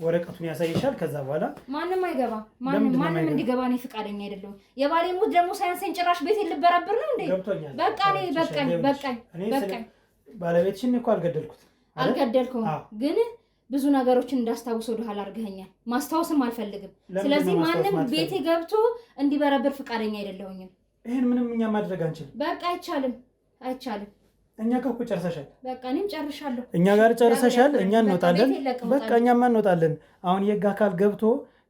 ወረቀቱን ያሳይሻል። ከዛ በኋላ ማንም አይገባም። ማንም እንዲገባ እኔ ፈቃደኛ አይደለሁም። የባሌ ሙት ደግሞ ሳያንሰኝ ጭራሽ ቤት ልበራብር ነው እንዴ? ገብቶኛል። በቃ እኔ በቃኝ። ባለቤትሽን እኮ አልገደልኩም፣ ግን ብዙ ነገሮችን እንዳስታውስ ወደ ኋላ አድርገኸኛል። ማስታወስም አልፈልግም። ስለዚህ ማንም ቤቴ ገብቶ እንዲበረብር ፈቃደኛ አይደለሁኝም። ይሄን ምንም እኛ ማድረግ አንችልም። በቃ አይቻልም። እኛ ጋር እኮ ጨርሰሻል። በቃ እኔም ጨርሻለሁ። እኛ ጋር ጨርሰሻል። እኛ እንወጣለን። በቃ እኛማ እንወጣለን። አሁን የህግ አካል ገብቶ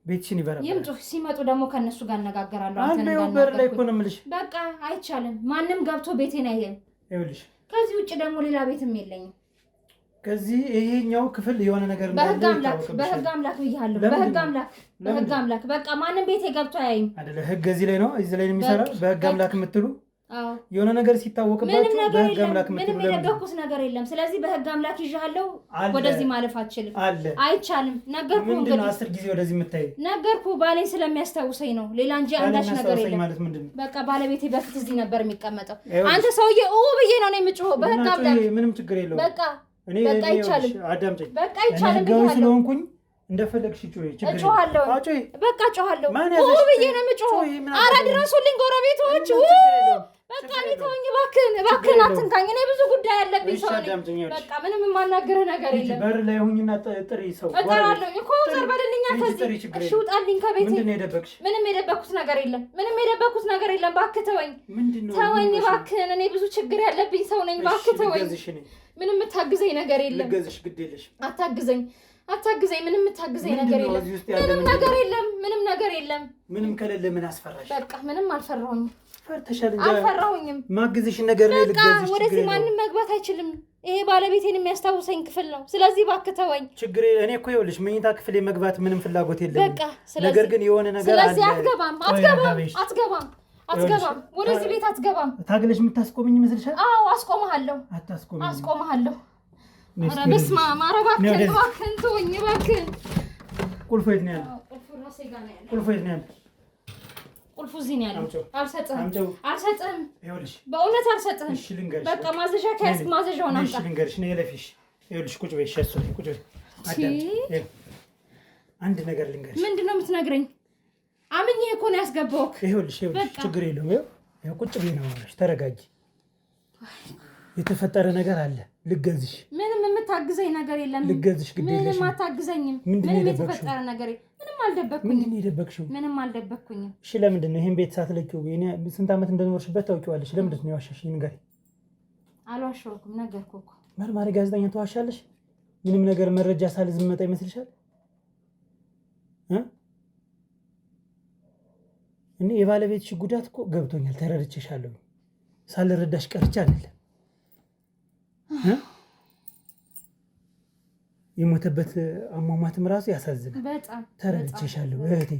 ቤትሽን ይበረብራል። ይምጡ። ሲመጡ ደግሞ ከነሱ ጋር እነጋገራለሁ። አንተ በር ላይ እኮ ነው የምልሽ። በቃ አይቻልም። ማንም ገብቶ ቤቴን አይሄም። ይኸውልሽ ከዚህ ውጭ ደግሞ ሌላ ቤትም የለኝም። ከዚህ ይሄኛው ክፍል የሆነ ነገር እንዳለ በህግ አምላክ ብያለሁ። በህግ አምላክ በቃ ማንም ቤቴ ገብቶ አያይም አይደለ? ህግ እዚህ ላይ ነው የሚሰራው። በህግ አምላክ የምትሉ የሆነ ነገር ሲታወቅባችሁ በህግ አምላክ የምትሉ ምንም የደበኩት ነገር የለም። ስለዚህ በህግ አምላክ ይዣለሁ። ወደዚህ ማለፍ አልችልም። አይቻልም። ነገርኩ። ምንድን ነው 10 ጊዜ ወደዚህ የምታይ? ነገርኩ። ባሌን ስለሚያስታውሰኝ ነው። ሌላ እንጂ አንዳች ነገር የለም። ማለት ምንድን ነው? በቃ ባለቤቴ በፊት እዚህ ነበር የሚቀመጠው። አንተ ሰውዬ ብዬ ነው የምጮኸው። በህግ አምላክ ምንም ችግር የለውም። በቃ አይቻልም። አዳምጪኝ። በቃ አይቻልም። ህጋዊ ስለሆንኩኝ እንደፈለግሽ ጩኸ። እጮሃለሁ። በቃ እጮሃለሁ። ብዬ ነው የምጮኸው። ኧረ ድረሱልኝ ጎረቤቶች። በቃ እኔ ተወኝ እባክህን አትንካኝ። እኔ ብዙ ጉዳይ ያለብኝ ሰው ነኝ። በቃ ምንም የማናግርህ ነገር የለም። በር ላይ ሁኝና ጥሪ ሰው እጠራለሁ እኮ ዘር በልልኛ ከዚህ እሺ፣ ውጣልኝ ከቤቴ። ምንም የደበኩት ነገር የለም። እባክህ ተወኝ እባክህን። እኔ ብዙ ችግር ያለብኝ ሰው ነኝ። እባክህ ተወኝ። ምንም የምታግዘኝ ነገር የለም። ልገዝሽ ግድ የለሽ። አታግዘኝ። ምንም የምታግዘኝ ነገር የለም። ምንም ነገር የለም። ምንም ከሌለ ምን አስፈራሽ? በቃ ምንም አልፈራሁኝም። ፈርተሻል እንጂ አልፈራሁኝም። ማግዝሽን ነገር ላይ ልገዝሽ። ወደዚህ ማንም መግባት አይችልም። ይሄ ባለቤቴን የሚያስታውሰኝ ክፍል ነው። ስለዚህ እባክህ ተወኝ። ችግር እኔ እኮ ይኸውልሽ መኝታ ክፍል መግባት ምንም ፍላጎት የለኝም። በቃ ነገር ግን የሆነ ነገር አለ። ስለዚህ አትገባም። ወደዚህ ቤት አትገባም። ታግለሽ የምታስቆምኝ ይመስልሻል? አዎ አስቆምሃለሁ። አስቆምሃለሁ። ኧረ በስመ አብ። ኧረ እባክህን ተወኝ እባክህን። ቁልፉ የት ነው ያለው? ቁልፉ የት ነው ያለው? ቁልፉ እዚህ ነው ያለው። አልሰጥህም። ይኸውልሽ በእውነት አልሰጥህም። እሺ ልንገርሽ። በቃ ማዘዣ ከያዝክ ማዘዣውን አምጣ። እሺ ልንገርሽ ነው የለፊሽ። ይኸውልሽ ቁጭ በይ። እሺ ቁጭ በይ። አንድ ነገር ልንገርሽ። ምንድን ነው የምትነግረኝ? አምኜህ እኮ ነው ያስገባሁህ። ይኸውልሽ ችግር የለውም። ይኸው ቁጭ በይ ነው የምልሽ። ተረጋጊ። የተፈጠረ ነገር አለ። ልገዝሽ። ምንም የምታግዘኝ ነገር የለም። ልገዝሽ ግድ የለሽም። ምንም አታግዘኝም። ምንም የተፈጠረ ነገር ምንም አልደበቅኩኝም። ምንድን ነው የደበቅሽው? ምንም አልደበቅኩኝም። እሺ ለምንድን ነው ይሄን ቤት ሳትለቂው? ስንት ዓመት እንደኖርሽበት ታውቂዋለሽ። ለምንድን ነው የዋሸሽኝ? ንገሪኝ። አልዋሸሁም። ነገርኩህ እኮ። መርማሪ ጋዜጠኛ ተዋሻለሽ? ምንም ነገር መረጃ ሳልይዝ መጣ ይመስልሻል? እኔ የባለቤትሽ ጉዳት እኮ ገብቶኛል፣ ተረድቼሻለሁ። ሳልረዳሽ ቀርቼ አይደለም። የሞተበት አሟሟትም ራሱ ያሳዝናል። በጣም ተረድቼሻለሁ እህቴ።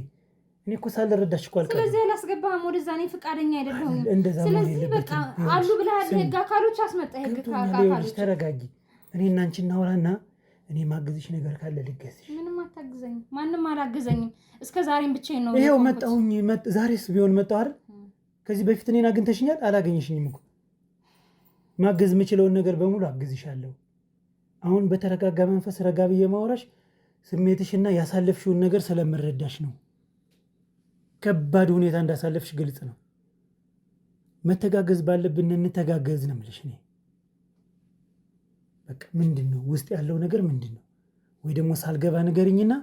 እኔ እኮ ሳልረዳሽ እኮ አልቀረም። ስለዚህ አላስገባህም ወደዛ። እኔ ፈቃደኛ አይደለሁም። ስለዚህ በቃ አሉ ብለሃል። ህግ አካሎች አስመጣ። ህግ አካሎች ተረጋጊ። እኔ እና አንቺ እናውራና እኔ ማግዝሽ ነገር ካለ ልገዝሽ። ምንም አታግዘኝም። ማንም አላገዘኝም። እስከ ዛሬም ብቻዬን ነው። ይሄው መጣሁኝ። ዛሬስ ቢሆን መጣሁ አይደል? ከዚህ በፊት እኔን አግኝተሽኛል? አላገኘሽኝም እኮ። ማገዝ የምችለውን ነገር በሙሉ አግዝሻለሁ። አሁን በተረጋጋ መንፈስ ረጋ ብዬ ማውራሽ ስሜትሽና ያሳለፍሽውን ነገር ስለምረዳሽ ነው። ከባድ ሁኔታ እንዳሳለፍሽ ግልጽ ነው። መተጋገዝ ባለብን እንተጋገዝ ነው የምልሽ እኔ። በቃ ምንድን ነው ውስጥ ያለው ነገር ምንድን ነው? ወይ ደግሞ ሳልገባ ንገሪኝና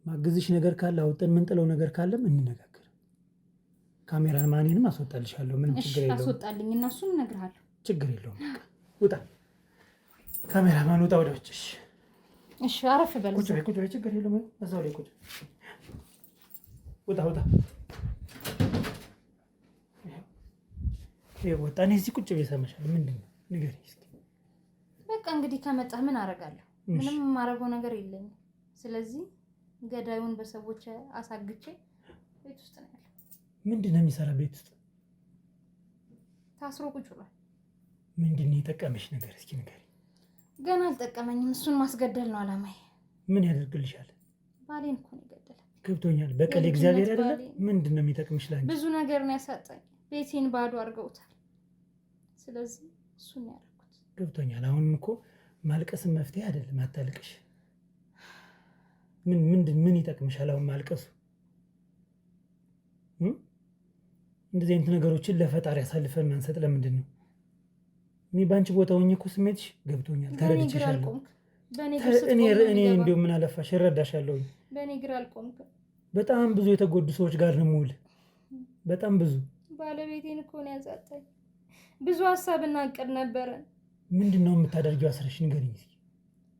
ማግዝሽ ነገር ካለ አውጠን ምንጥለው ነገር ካለም እንነጋገር። ካሜራማኔንም አስወጣልሻለሁ። ምንም ችግር የለውም። አስወጣልኝ እና እሱን እነግርሃለሁ። ችግር የለውም። በቃ ውጣ። ካሜራማን ውጣ ወደ ውጭ። እሺ አረፍ በል። ቁጭ በይ። ችግር የለውም። እዛው ላይ ቁጭ። ውጣ። ወጣ። እኔ እዚህ ቁጭ ብዬ እሰማሻለሁ። ምንድን ነው ንገሪኝ እስኪ። በቃ እንግዲህ ከመጣህ ምን አደርጋለሁ? ምንም የማደርገው ነገር የለኝም። ስለዚህ ገዳዩን በሰዎች አሳግቼ ቤት ውስጥ ነው ያለው። ምንድን ነው የሚሰራ ቤት ውስጥ? ታስሮ ቁጭ ብሏል። ምንድን ነው የጠቀመሽ ነገር እስኪ ንገሪኝ። ገና አልጠቀመኝም። እሱን ማስገደል ነው አላማዬ። ምን ያደርግልሻል? ባሌን እኮ ነው የገደለ። ገብቶኛል። በቀል እግዚአብሔር አይደለም። ምንድን ነው የሚጠቅምሽ? ላንቺ ብዙ ነገር ነው ያሳጣኝ። ቤቴን ባዶ አድርገውታል። ስለዚህ እሱን ነው ያደረኩት። ገብቶኛል። አሁንም እኮ ማልቀስን መፍትሄ አይደለም። አታልቅሽ። ምን ይጠቅምሻል አሁን ማልቀሱ? እንደዚህ አይነት ነገሮችን ለፈጣሪ አሳልፈን ማንሰጥ ለምንድን ነው? እኔ በአንቺ ቦታ ሆኜ እኮ ስሜትሽ ገብቶኛል፣ ተረድቼሻለሁ። እኔ እንዲሁ ምን አለፋሽ እረዳሻለሁ። በእኔ ግራ አልቆምክም። በጣም ብዙ የተጎዱ ሰዎች ጋር ነው የምውል። በጣም ብዙ። ባለቤቴን እኮ ነው ያሳጣኝ። ብዙ ሀሳብና እቅድ ነበረን። ምንድን ነው የምታደርጊው? አስረሽ ንገሪኝ እስኪ።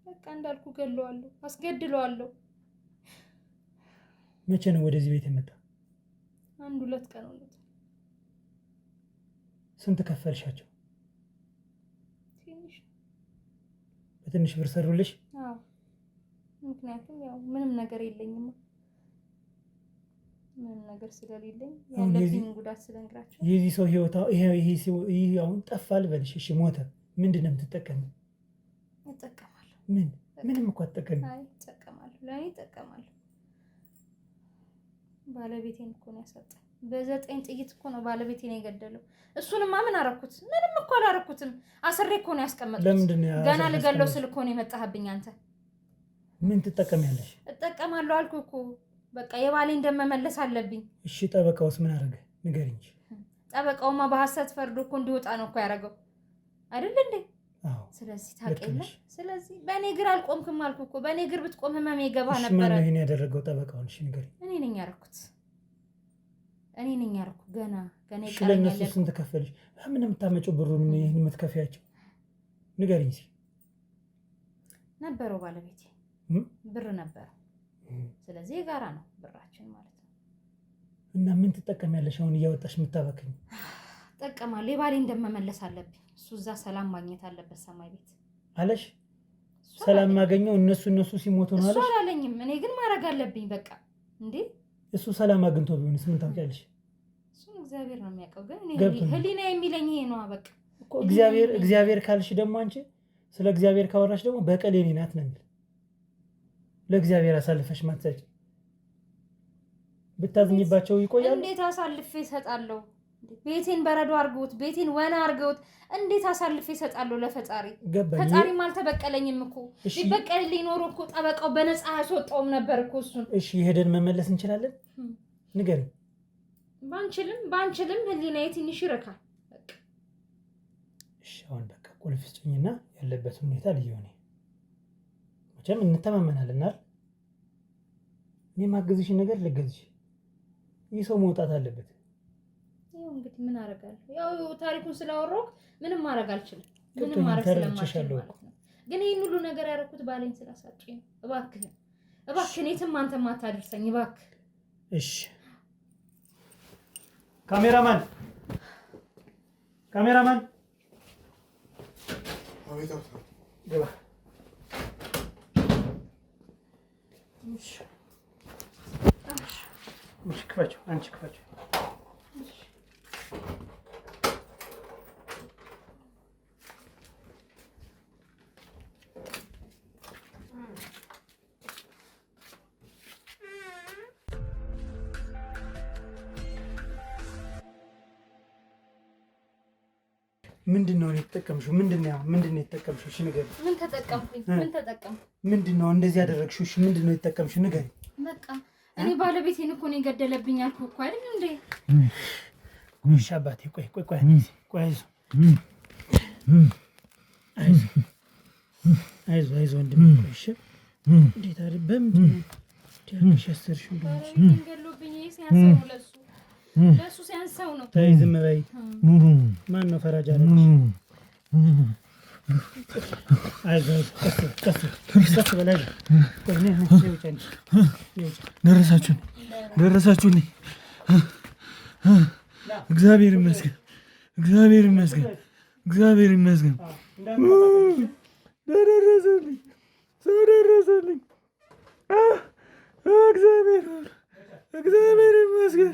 በቃ እንዳልኩ ገለዋለሁ፣ አስገድለዋለሁ። መቼ ነው ወደዚህ ቤት የመጣ? 1-2 ቀን ሆኖታል። ስንት ከፈልሻቸው? ትንሽ። በትንሽ ብር ሰሩልሽ? አዎ። ምክንያቱም ያው ምንም ነገር የለኝም። ምንም ነገር ስለሌለኝ ያለብኝ ጉዳት ስለንግራቸው የዚህ ሰው ህይወት ይሄ አሁን ጠፋ ልበልሽ። እሺ ሞተ። ምንድን ነው የምትጠቀሚው? እጠቀማለሁ። ምንም እኮ አትጠቀሚም። አይ እጠቀማለሁ፣ ለእኔ እጠቀማለሁ። ባለቤቴን እኮ ነው ያሳጣኝ። በ9 ጥይት እኮ ነው ባለቤቴን የገደለው። እሱንማ ምን አረኩት? ምንም እኮ አላረኩትም። አስሬ እኮ ነው ያስቀመጥኩት። ለምንድን ነው ገና ልገለው ስል እኮ ነው የመጣህብኝ አንተ። ምን ትጠቀሚያለሽ? እጠቀማለሁ አልኩ እኮ። በቃ የባሌን እንደመመለስ አለብኝ። እሺ ጠበቃውስ ምን አደረገ? ንገሪኝ። ጠበቃውማ በሐሰት ፈርዶ እኮ እንዲወጣ ነው እኮ ያደረገው አይደል እንዴ? አዎ። ስለዚህ ታውቂያለሽ። ስለዚህ በእኔ እግር አልቆምክም አልኩ እኮ። በእኔ እግር ብትቆም ህመም ይገባ ነበረ። ማን ነው ይሄን ያደረገው? ጠበቃውን እሺ ንገሪኝ። እኔ ነኝ ያደረኩት። ገና ይቀረኛል። ስለነሱ ስንት ከፈልሽ? ምን የምታመጪው ብሩን ይሄን የምትከፍያቸው? ንገሪኝ እስኪ። ነበረው ባለቤቴ ብር ነበረው። ስለዚህ የጋራ ነው ብራችን ማለት ነው። እና ምን ትጠቀሚያለሽ አሁን እያወጣሽ የምታበክኝ? እጠቀማለሁ። የባሌ እንደመመለስ አለብኝ። እሱ እዛ ሰላም ማግኘት አለበት ሰማይ ቤት አለሽ። ሰላም ማገኘው እነሱ ሲሞቱ ነው አለሽ። እሱ አላለኝም። እኔ ግን ማድረግ አለብኝ በቃ። እንዴ እሱ ሰላም አግኝቶ ቢሆንስ ምን ታውቂያለሽ? እሱን እግዚአብሔር ነው የሚያውቀው። ግን እኔ ህሊና የሚለኝ ይሄ ነው በቃ እኮ። እግዚአብሔር ካልሽ ደግሞ አንቺ ስለ እግዚአብሔር ካወራሽ ደግሞ በቀል የኔ ናት ነው የሚል። ለእግዚአብሔር አሳልፈሽ ማትሰጪ ብታዝኝባቸው ይቆያሉ። እንዴት አሳልፌ እሰጣለሁ? ቤቴን በረዶ አድርገውት፣ ቤቴን ወና አድርገውት እንዴት አሳልፌ እሰጣለሁ ለፈጣሪ? ፈጣሪም አልተበቀለኝም እኮ። ቢበቀልልኝ ኖሮ እኮ ጠበቃው በነፃ ያስወጣውም ነበር እኮ እሱን። እሺ ሄደን መመለስ እንችላለን? ንገሪኝ። ባንችልም ህሊናዬ ትንሽ ይረካል። በቃ እሺ አሁን በቃ ቁልፍ ስጭኝና ያለበት ሁኔታ ልየሆነ መቼም እንተማመናለን አይደል? እኔ ማገዝሽ ነገር ልገዝሽ። ይህ ሰው መውጣት አለበት። ያው እንግዲህ ምን አደርጋለሁ? ያው ታሪኩን ስላወራሁ ምንም ማድረግ አልችልም። ምንም ማድረግ ስለማልችል ማለት ነው። ግን ይሄን ሁሉ ነገር ያደረኩት ባሌን ስላሳጨኝ ነው። እባክህን የትም አንተም አታደርሰኝ እባክህ። እሺ ካሜራማን አቤት ገባ። እሺ ክፈችው፣ አንቺ ክፈችው። ምንድን ነው የተጠቀምሽው? ምንድን ነው የተጠቀምሽው? እሺ ንገሪኝ። ምን ተጠቀምኩኝ? ምንድን ነው እንደዚህ ያደረግሽው? እሺ ምንድን ነው የተጠቀምሽው? ንገሪኝ። በቃ እኔ ባለቤቴን እኮ ነው የገደለብኝ አልኩህ እኮ አይደል እንዴ? እሺ አባቴ ቆይ አይዞህ ወንድሜ። እሺ እንዴት አይደል? በምንድን ነው ዲያሽ ያሰርሽው? ባለቤቴን ገሎብኝ ሲያንሰው ለሱ ሲያንሰው ነው። ተይ ዝም በይ። ማን ነው ፈራጅ አለሽ? አይዞህ ቀስ በላይ። ደረሳችሁልኝ። እግዚአብሔር ይመስገን። ደረሰልኝ። እግዚአብሔር እግዚአብሔር ይመስገን።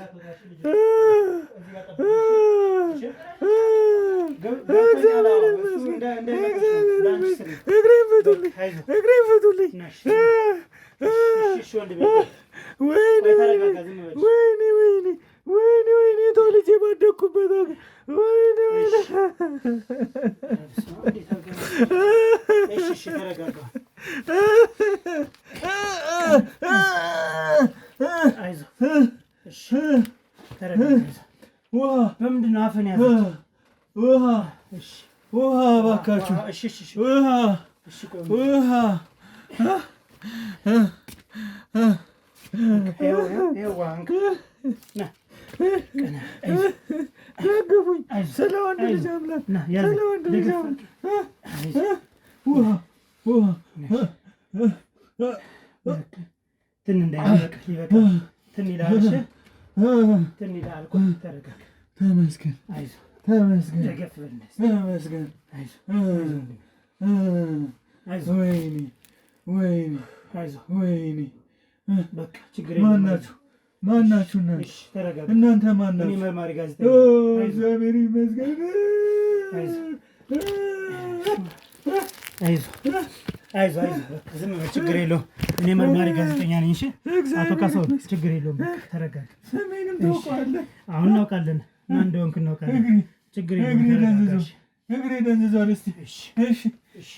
እግሬን ፍቱልኝ፣ እግሬን ፍቱልኝ። ወይኔ ወይኔ ወይኔ ወይኔ ወይኔ ተወልጄ ባደግኩበት ሀገር ወይኔ ወይኔ። በምንድን ነው አፈን ያዘች? ውሃ እባካችሁ ውሃ ውሃ። ደግፉኝ ስለ ወንድ ልጅ አምላክ ስለ ወንድ ልጅ አምላክ። ውሃ ውሃ ትን እንዳይበቃ ይበቃ። ትን ይላል ትን ይላል። ተረጋጋ። ተመስገን አይዞህ ተመስገን ደገፍ በልነስ ተመስገን። ወይኔ ወይኔ አይዞህ ወይኔ። በቃ ችግር የለም። ማናችሁ? እናንተ ማናችሁ? እኔ መርማሪ ጋዜጠኛ። እግዚአብሔር ይመስገን። አይዞህ ዝም በል ችግር የለውም። እኔ መርማሪ ጋዜጠኛ ነኝ። እሺ አቶ ካሳሁን ችግር የለውም። በቃ ተረጋጋ። ስሜንም ታውቀዋለህ? አሁን እናውቃለን፣ ማን እንደሆንክ እናውቃለን። ችግር የለውም። እግሬ ደንዝዟል። እስኪ እሺ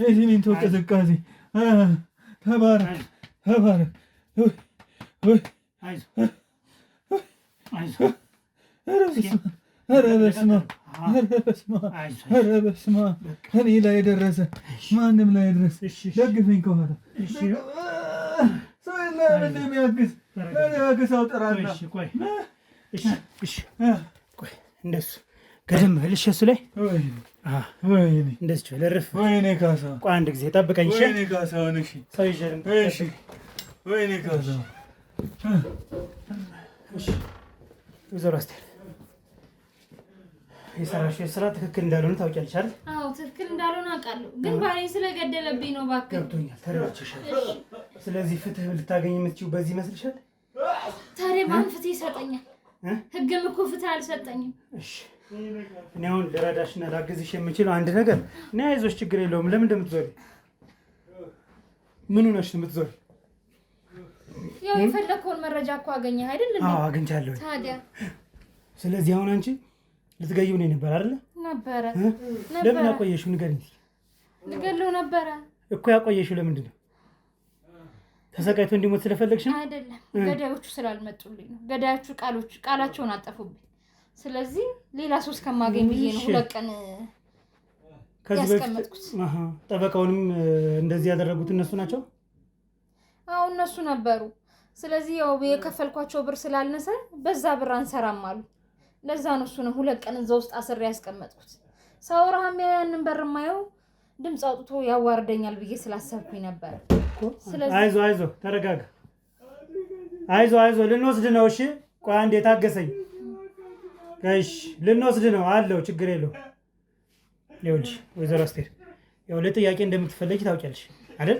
ሲሚንቶ ቅዝቃዜ ተባረክ ተባረክ። ኧረ በስመ አብ እኔ ላይ ደረሰ፣ ማንም ላይ ድረስ። ደግፈኝ ከኋላ ሰው የለም እንደሚያግዝ ሰው ጥራና። እንደሱ ገደም በል እሺ። እሱ ላይ እንደዚህ ለርፍ። ወይኔ ካሳሁን ቆይ አንድ ጊዜ ጠብቀኝ። እሺ ወይኔ ካሳሁን። እሺ ሰው ይጀርም። እሺ ወይኔ ካሳሁን። እሺ ወይዘሮ አስቴር የሰራሽው ስራ ትክክል እንዳልሆነ ታውቂያለሽ አይደል? አዎ ትክክል እንዳልሆነ አውቃለሁ፣ ግን ባሌን ስለገደለብኝ ነው። እባክህ ገብቶኛል፣ ተረድቼሻለሁ። ስለዚህ ፍትህ ልታገኝ የምትችይው በዚህ ይመስልሻል? ታዲያ ማን ፍትህ ይሰጠኛል? ህግም እኮ ፍትህ አልሰጠኝም። እሺ እኔ አሁን ልረዳሽና ላግዝሽ የምችለው አንድ ነገር፣ እኔ አይዞሽ ችግር የለውም። ለምን እንደምትዞሪ ምን ሆነሽ ነው የምትዞሪ? ያው የፈለከውን መረጃ እኮ አገኘህ አይደል? አዎ አግኝቻለሁ። ታዲያ ስለዚህ አሁን አንቺ ልትገይው ነው ነበር አይደል? ነበረ። ለምን አቆየሽው? ንገሪኝ። ልገለው ነበረ እኮ ያቆየሽው ለምንድን ነው? ተሰቃይቶ እንዲሞት ስለፈለግሽ ነው? አይደለም፣ ገዳዮቹ ስላልመጡልኝ ነው። ገዳዮቹ ቃላቸውን አጠፉብኝ። ስለዚህ ሌላ ሰው እስከማገኝ ብዬ ነው 2 ቀን ያስቀመጥኩት። ጠበቃውንም እንደዚህ ያደረጉት እነሱ ናቸው? አዎ እነሱ ነበሩ። ስለዚህ ያው የከፈልኳቸው ብር ስላልነሰ በዛ ብር አንሰራም አሉ። ለዛ ነው እሱንም 2 ቀን እዛ ውስጥ አስሬ ያስቀመጥኩት። ሳውራም ያንን በር ማየው ድምፅ አውጥቶ ያዋርደኛል ብዬ ስላሰብኩኝ ነበር። ስለዚህ አይዞ ተረጋጋ። አይዞ ልንወስድ ነው። እሺ ቆይ አንዴ ታገሰኝ። እሺ ልንወስድ ነው አለው። ችግር የለው። ይኸውልሽ ወይዘሮ አስቴር ያው ለጥያቄ እንደምትፈለጊ ታውቂያለሽ አይደል?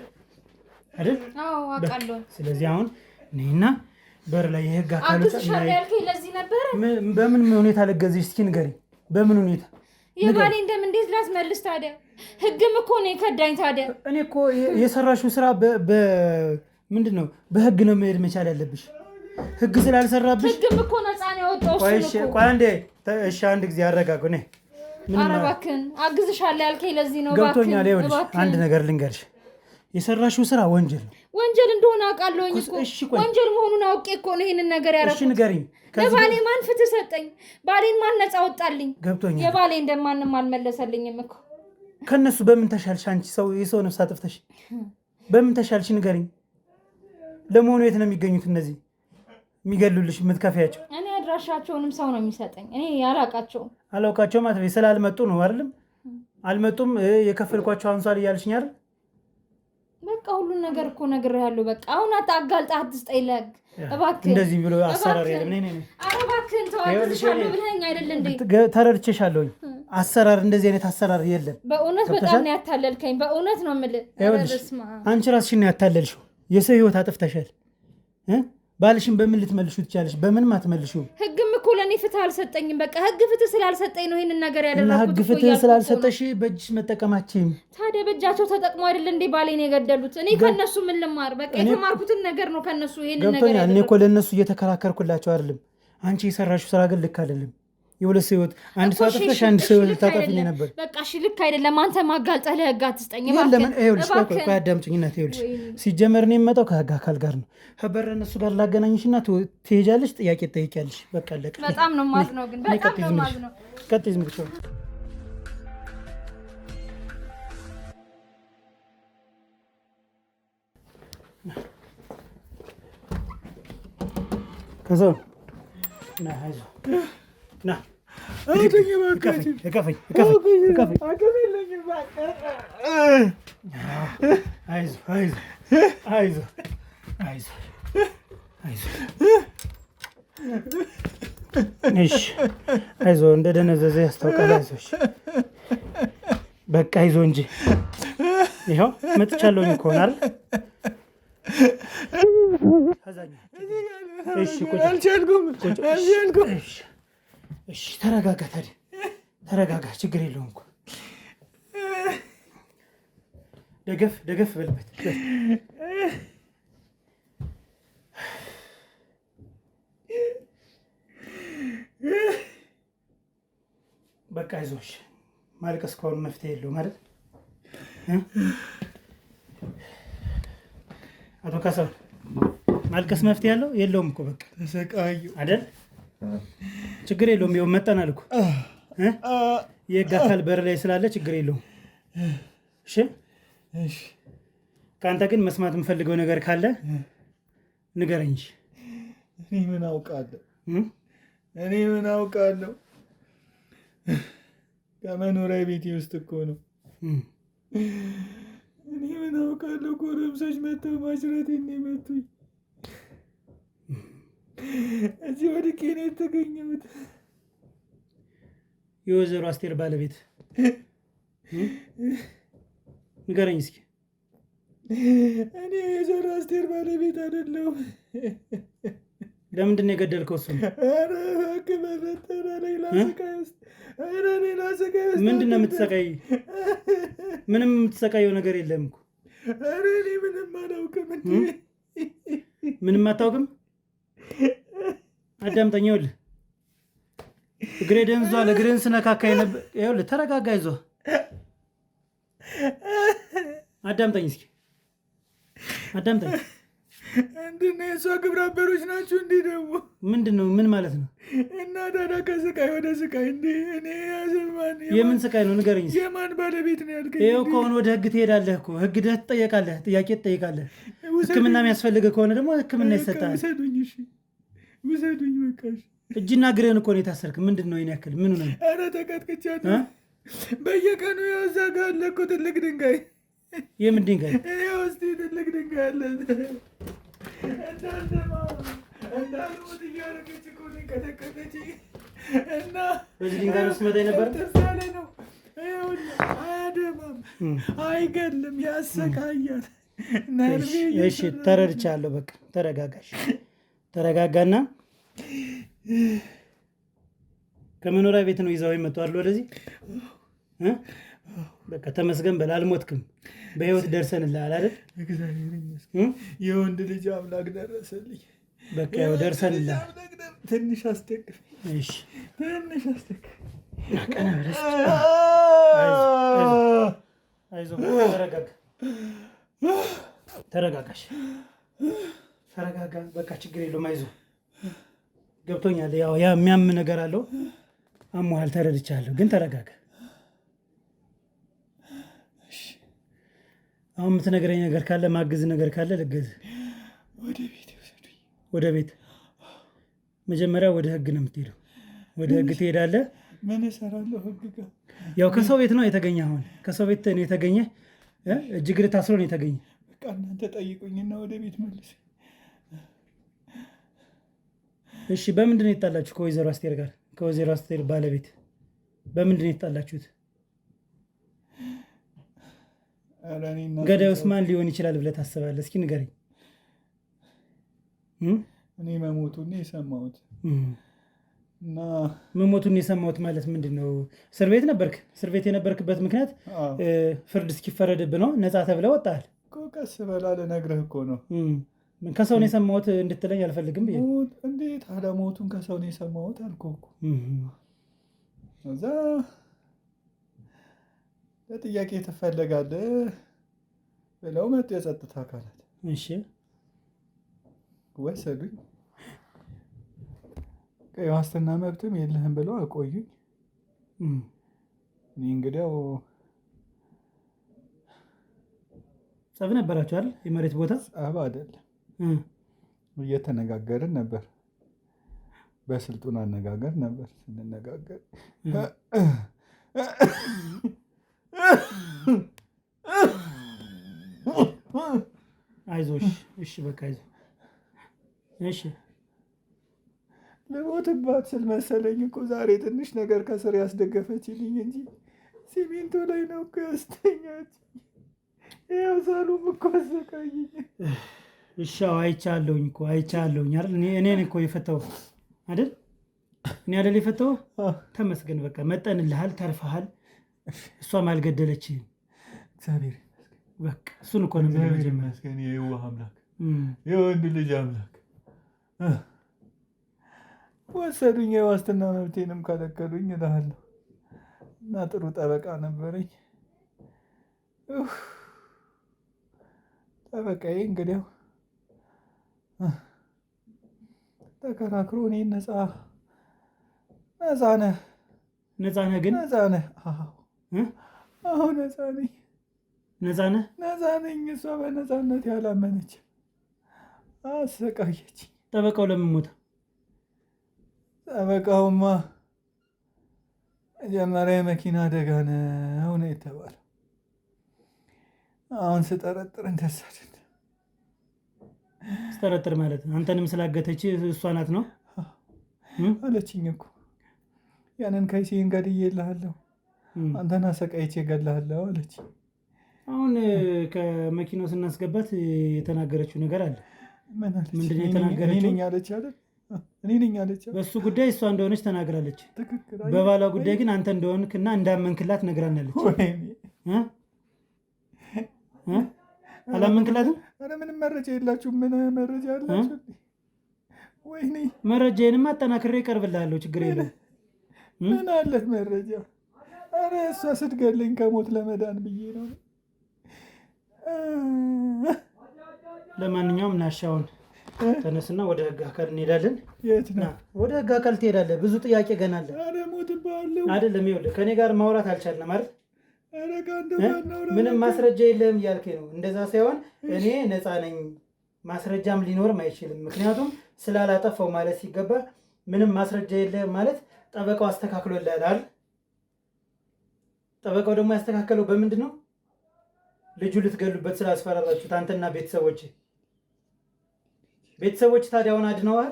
አዎ አውቃለሁ። ስለዚህ አሁን እኔና በር ላይ የህግ አካሎች ያልከኝ ለዚህ ነበር። በምን ሁኔታ ልገዝሽ? እስኪ ንገሪኝ። በምን ሁኔታ የባሌ እንደም እንዴት ላስመልስ ታዲያ? ህግም እኮ ነው የከዳኝ። ታዲያ እኔ እኮ የሰራሽው ስራ ምንድን ነው? በህግ ነው መሄድ መቻል ያለብሽ። ህግ ስላልሰራብሽ ህግም እኮ ነፃ ነው ያወጣው እሱ ነው። ቆይ አንዴ እሺ፣ አንድ ጊዜ አረጋጉ። እኔ ኧረ እባክህን አግዝሻለሁ ያልከኝ ለዚህ ነው። ገብቶኛል። ይኸውልሽ አንድ ነገር ልንገርሽ፣ የሰራሽው ስራ ወንጀል ነው። ወንጀል እንደሆነ አውቃለሁኝ እኮ። ወንጀል መሆኑን አውቄ እኮ ነው ይሄንን ነገር ያደረኩት። እሺ ንገሪኝ። ለባሌ ማን ፍትህ ሰጠኝ? ባሌን ማን ነፃ ወጣልኝ? ገብቶኛል። የባሌ እንደማንም አልመለሰልኝም እኮ። ከነሱ በምን ተሻልሽ? አንቺ የሰው ነፍስ አጥፍተሽ በምን ተሻልሽ? ንገሪኝ። ለመሆኑ የት ነው የሚገኙት እነዚህ የሚገሉልሽ የምትከፍያቸው? እኔ አድራሻቸውንም ሰው ነው የሚሰጠኝ። እኔ ያላቃቸውም አላውቃቸውም። አትበይ። ስላልመጡ ነው አይደለም? አልመጡም። የከፈልኳቸው አንሷል እያልሽኝ አይደል? በቃ ሁሉን ነገር እኮ ነግሬሃለሁ። በቃ አሁን አታጋልጣ፣ አትስጠኝ ለህግ እባክህ። እንደዚህ ብሎ አሰራር የለም። ኧረ እባክህን ተዋትልሻለሁ ብለኸኝ አይደል እንዴ? ተረድቼሻለሁኝ። አሰራር እንደዚህ አይነት አሰራር የለም። በእውነት በጣም ነው ያታለልከኝ። በእውነት ነው የምልህ። አንቺ ራስሽን ነው ያታለልሽው። የሰው ህይወት አጥፍተሻል። ባልሽን በምን ልትመልሹ ትቻለሽ? በምንም አትመልሺው። ህግም እኮ ለእኔ ፍትህ አልሰጠኝም። በቃ ህግ ፍትህ ስላልሰጠኝ ነው ይህንን ነገር ያደረኩት። ህግ ፍትህ ስላልሰጠሽ በእጅሽ መጠቀማችን። ታዲያ በእጃቸው ተጠቅሞ አይደል እንዴ ባሌን የገደሉት? እኔ ከነሱ ምን ልማር? በቃ የተማርኩትን ነገር ነው ከነሱ ይሄንን ነገር ያደረኩት። እኔ እኮ ለእነሱ እየተከራከርኩላቸው አይደለም። አንቺ የሰራሽው ስራ ግን ልክ አይደለም። የሁለት ሰው ህይወት አንድ ሰው አጥፍተሽ አንድ ሰው ታጠፊኝ ነበር። በቃ እሺ ልክ አይደለም። አንተ ማጋልጠህ ለህግ አትስጠኝ። ለምን ይኸውልሽ፣ ቆይ አዳምጪኝና ይኸውልሽ፣ ሲጀመር ነው የምመጣው ከህግ አካል ጋር ነው። ሀበር እነሱ ጋር ላገናኝሽና ትሄጃለሽ፣ ጥያቄ ትጠይቂያለሽ። በቃ አለቀ። በጣም ነው የማዝነው ግን በጣም ነው የማዝነው። ቀጥይ ዝም ብቻ ከዛ ና አይዞህ ና አይዞህ እንደደነዘዘ ያስታውቃል። አይዞሽ በቃ አይዞህ እንጂ ይኸው መጥቻለሁኝ እኮ ነው አይደል? እሺ ተረጋጋ። ታዲያ ተረጋጋ፣ ችግር የለውም እኮ ደገፍ በልበት። በቃ አይዞሽ፣ ማልቀስ ከሆነ መፍትሄ የለውም ማለት አቶ ካሳሁን ማልቀስ መፍትሄ ያለው የለውም እኮ በቃ ተሰቃዩ አይደል? ችግር የለውም። ይኸው መጠናል እኮ የህግ አካል በር ላይ ስላለ ችግር የለውም። እሺ ከአንተ ግን መስማት የምፈልገው ነገር ካለ ንገረኝ። እኔ ምን አውቃለሁ? ከመኖሪያ ቤቴ ውስጥ እኮ ነው። እኔ ምን አውቃለሁ? ጎረምሶች መጥተው ማጅራቴን ነው የመቱኝ። እዚህ ወድቄ ነው የተገኘሁት። የወይዘሮ አስቴር ባለቤት ንገረኝ እስኪ። እኔ የወይዘሮ አስቴር ባለቤት አይደለሁም። ለምንድን ነው የገደልከው? እሱን ምንድን ነው የምትሰቃይ? ምንም የምትሰቃየው ነገር የለም እኮ። እኔ ምንም አላውቅም። ምንም አታውቅም? አዳምጠኝ። ይኸውልህ እግሬ ደንዟል። እግሬን ስነካካ ነበር። ይኸውልህ ተረጋጋ፣ ይዞህ አዳምጠኝ እስኪ አዳምጠኝ። ምንድን ነው የእሷ ግብረ አበሮች ናችሁ? እንዲህ ደግሞ ምንድን ነው? ምን ማለት ነው? እና ታዲያ ከስቃይ ወደ ስቃይ እንዴ? እኔ ያዘማን የምን ስቃይ ነው? ንገረኝ። የማን ባለቤት ነው ያልከኝ? ይኸው ከሆነ ወደ ህግ ትሄዳለህ እኮ። ህግ ደህ ትጠየቃለህ፣ ጥያቄ ትጠይቃለህ። ህክምና የሚያስፈልግ ከሆነ ደግሞ ህክምና ይሰጣል። ውሰዱኝ፣ እሺ ውሰዱኝ፣ በቃ እጅና እግርህን እኮ ነው የታሰርክ። ምንድን ነው ያክል? ምኑ ነው? ኧረ ተቀጥቅቻለሁ። በየቀኑ እዛ ጋር አለ እኮ ትልቅ ድንጋይ። የምን ድንጋይ? ውስጥ ትልቅ ድንጋይ አለ። እንዳልሞት እያደረገች እኮ ቀጠቀጠች። እና በዚህ ድንጋይ ነው ስትመታኝ ነበር? ተሳለ ነው። አያደማም፣ አይገድልም፣ ያሰቃያል። እሺ ተረድቻለሁ። በቃ ተረጋጋሽ። ተረጋጋና ከመኖሪያ ቤት ነው ይዘው የመጡ አይደል? ወደዚህ በቃ ተመስገን በል። አልሞትክም፣ በህይወት ደርሰንልሃል አይደል? እግዚአብሔር ይመስገን። የወንድ ልጅ አምላክ ደረሰልኝ። በቃ ያው ደርሰንልሃል። ትንሽ አስደግፍ። እሺ ትንሽ አስደግፍ። ቀና ብለሽ አይዞህ፣ ተረጋጋ፣ ተረጋጋሽ፣ ተረጋጋ። በቃ ችግር የለውም። አይዞህ፣ ገብቶኛል። ያው ያ የሚያም ነገር አለው። አሞሃል፣ ተረድቻለሁ። ግን ተረጋጋ። አሁን የምትነግረኝ ነገር ካለ ማግዝ ነገር ካለ ልገዝ። ወደ ቤት ውሰዱኝ። ወደ ቤት? መጀመሪያ ወደ ህግ ነው የምትሄደው። ወደ ህግ ትሄዳለህ። ምን እሰራለሁ ህግ ጋር? ያው ከሰው ቤት ነው የተገኘ። አሁን ከሰው ቤት ነው የተገኘ። እጅግር ታስሮ ነው የተገኘ። በቃ እናንተ ጠይቁኝና ወደ ቤት መልስ። እሺ በምንድን ነው የተጣላችሁ ከወይዘሮ አስቴር ጋር? ከወይዘሮ አስቴር ባለቤት በምንድን ነው የተጣላችሁት? ገዳዩስ ገዳዩስ ማን ሊሆን ይችላል ብለህ ታስባለህ? እስኪ ንገረኝ። እኔ መሞቱን የሰማሁት እና መሞቱን የሰማሁት ማለት ምንድን ነው? እስር ቤት ነበርክ? እስር ቤት የነበርክበት ምክንያት ፍርድ እስኪፈረድብህ ነው ነፃ ተብለህ ወጣል። ቀስ በላ ልነግርህ እኮ ነው። ከሰው ነው የሰማሁት እንድትለኝ አልፈልግም ብዬ። እንዴት አለሞቱን ከሰው ነው የሰማሁት አልኩህ እኮ። እዛ ለጥያቄ ትፈለጋለህ ብለው መጡ የጸጥታ አካላት። እሺ ወሰዱኝ። የዋስትና መብትም የለህም ብለው አቆዩኝ። እኔ እንግዲያው ጸብ ነበራችሁ አይደል? የመሬት ቦታ ጸብ አይደለም፣ እየተነጋገርን ነበር። በስልጡን አነጋገር ነበር ስንነጋገር። አይዞሽ፣ እሺ በቃ አይዞ። እሺ ልሞትባት ስል መሰለኝ እኮ ዛሬ ትንሽ ነገር ከስር ያስደገፈችልኝ እንጂ ሲሚንቶ ላይ ነው እኮ ያስተኛች። ያው ሳሉም እኮ አሰቃየኝ። እሺ አይቻለሁኝ እኮ አይቻለሁኝ አይደል? እኔን እኮ የፈታው አይደል? እኔ አይደል የፈታው? ተመስገን በቃ መጠንልሃል፣ ተርፈሃል። እሷም አልገደለችህም። እግዚአብሔር በቃ እሱን እኮ ነው ይመስገን። የዋህ አምላክ፣ የወንድ ልጅ አምላክ። ወሰዱኝ፣ የዋስትና መብቴንም ከለከሉኝ እልሃለሁ። እና ጥሩ ጠበቃ ነበረኝ። ጠበቃዬ እንግዲያው ተከራክሮ እኔን ነፃ ነህ ግን ነፃ ነህ። አዎ ነፃ ነኝ። ነፃ ነኝ። እሷ በነፃነት ያላመነች አሰቃየች። ጠበቃው ለምን ሞተ? ጠበቃውማ መጀመሪያ የመኪና አደጋ ነው የተባለው። አሁን ስጠረጥር እንደዛ አይደለም። ስጠረጥር ማለት አንተንም ስላገተች እሷ ናት ነው አለችኝ እኮ። ያንን ከይሴን ገድዬልሃለሁ፣ አንተን አሰቃይቼ እገድልሃለሁ አለች። አሁን ከመኪናው ስናስገባት የተናገረችው ነገር አለ። ምንድን ነው የተናገረችው? እኔ ነኝ አለች። በእሱ ጉዳይ እሷ እንደሆነች ተናግራለች። በባሏ ጉዳይ ግን አንተ እንደሆንክና እንዳመንክላት ነግራናለች። አላመንክላትም? ኧረ ምንም መረጃ የላችሁም። ምን መረጃ አላችሁ? ወይኔ መረጃዬንም አጠናክሬ እቀርብልሃለሁ፣ ችግር የለም። ምን አለህ መረጃ? ኧረ እሷ ስትገለኝ ከሞት ለመዳን ብዬ ነው። ለማንኛውም ናሻውን ተነስና ወደ ህግ አካል እንሄዳለን። የት ነው? ወደ ህግ አካል ትሄዳለህ። ብዙ ጥያቄ ገና አለ። ኧረ ሞትብሃለሁ። አይደለም ይኸውልህ፣ ከኔ ጋር ማውራት አልቻልንም አይደል? ምንም ማስረጃ የለህም እያልከኝ ነው። እንደዛ ሳይሆን እኔ ነፃ ነኝ፣ ማስረጃም ሊኖርም አይችልም። ምክንያቱም ስላላጠፋው ማለት ሲገባ ምንም ማስረጃ የለህም ማለት ጠበቃው አስተካክሎልሃል። ጠበቃው ደግሞ ያስተካከለው በምንድን ነው? ልጁ ልትገሉበት ስላስፈራራችሁት አንተና ቤተሰቦች። ቤተሰቦች ታዲያ አሁን አድነዋል?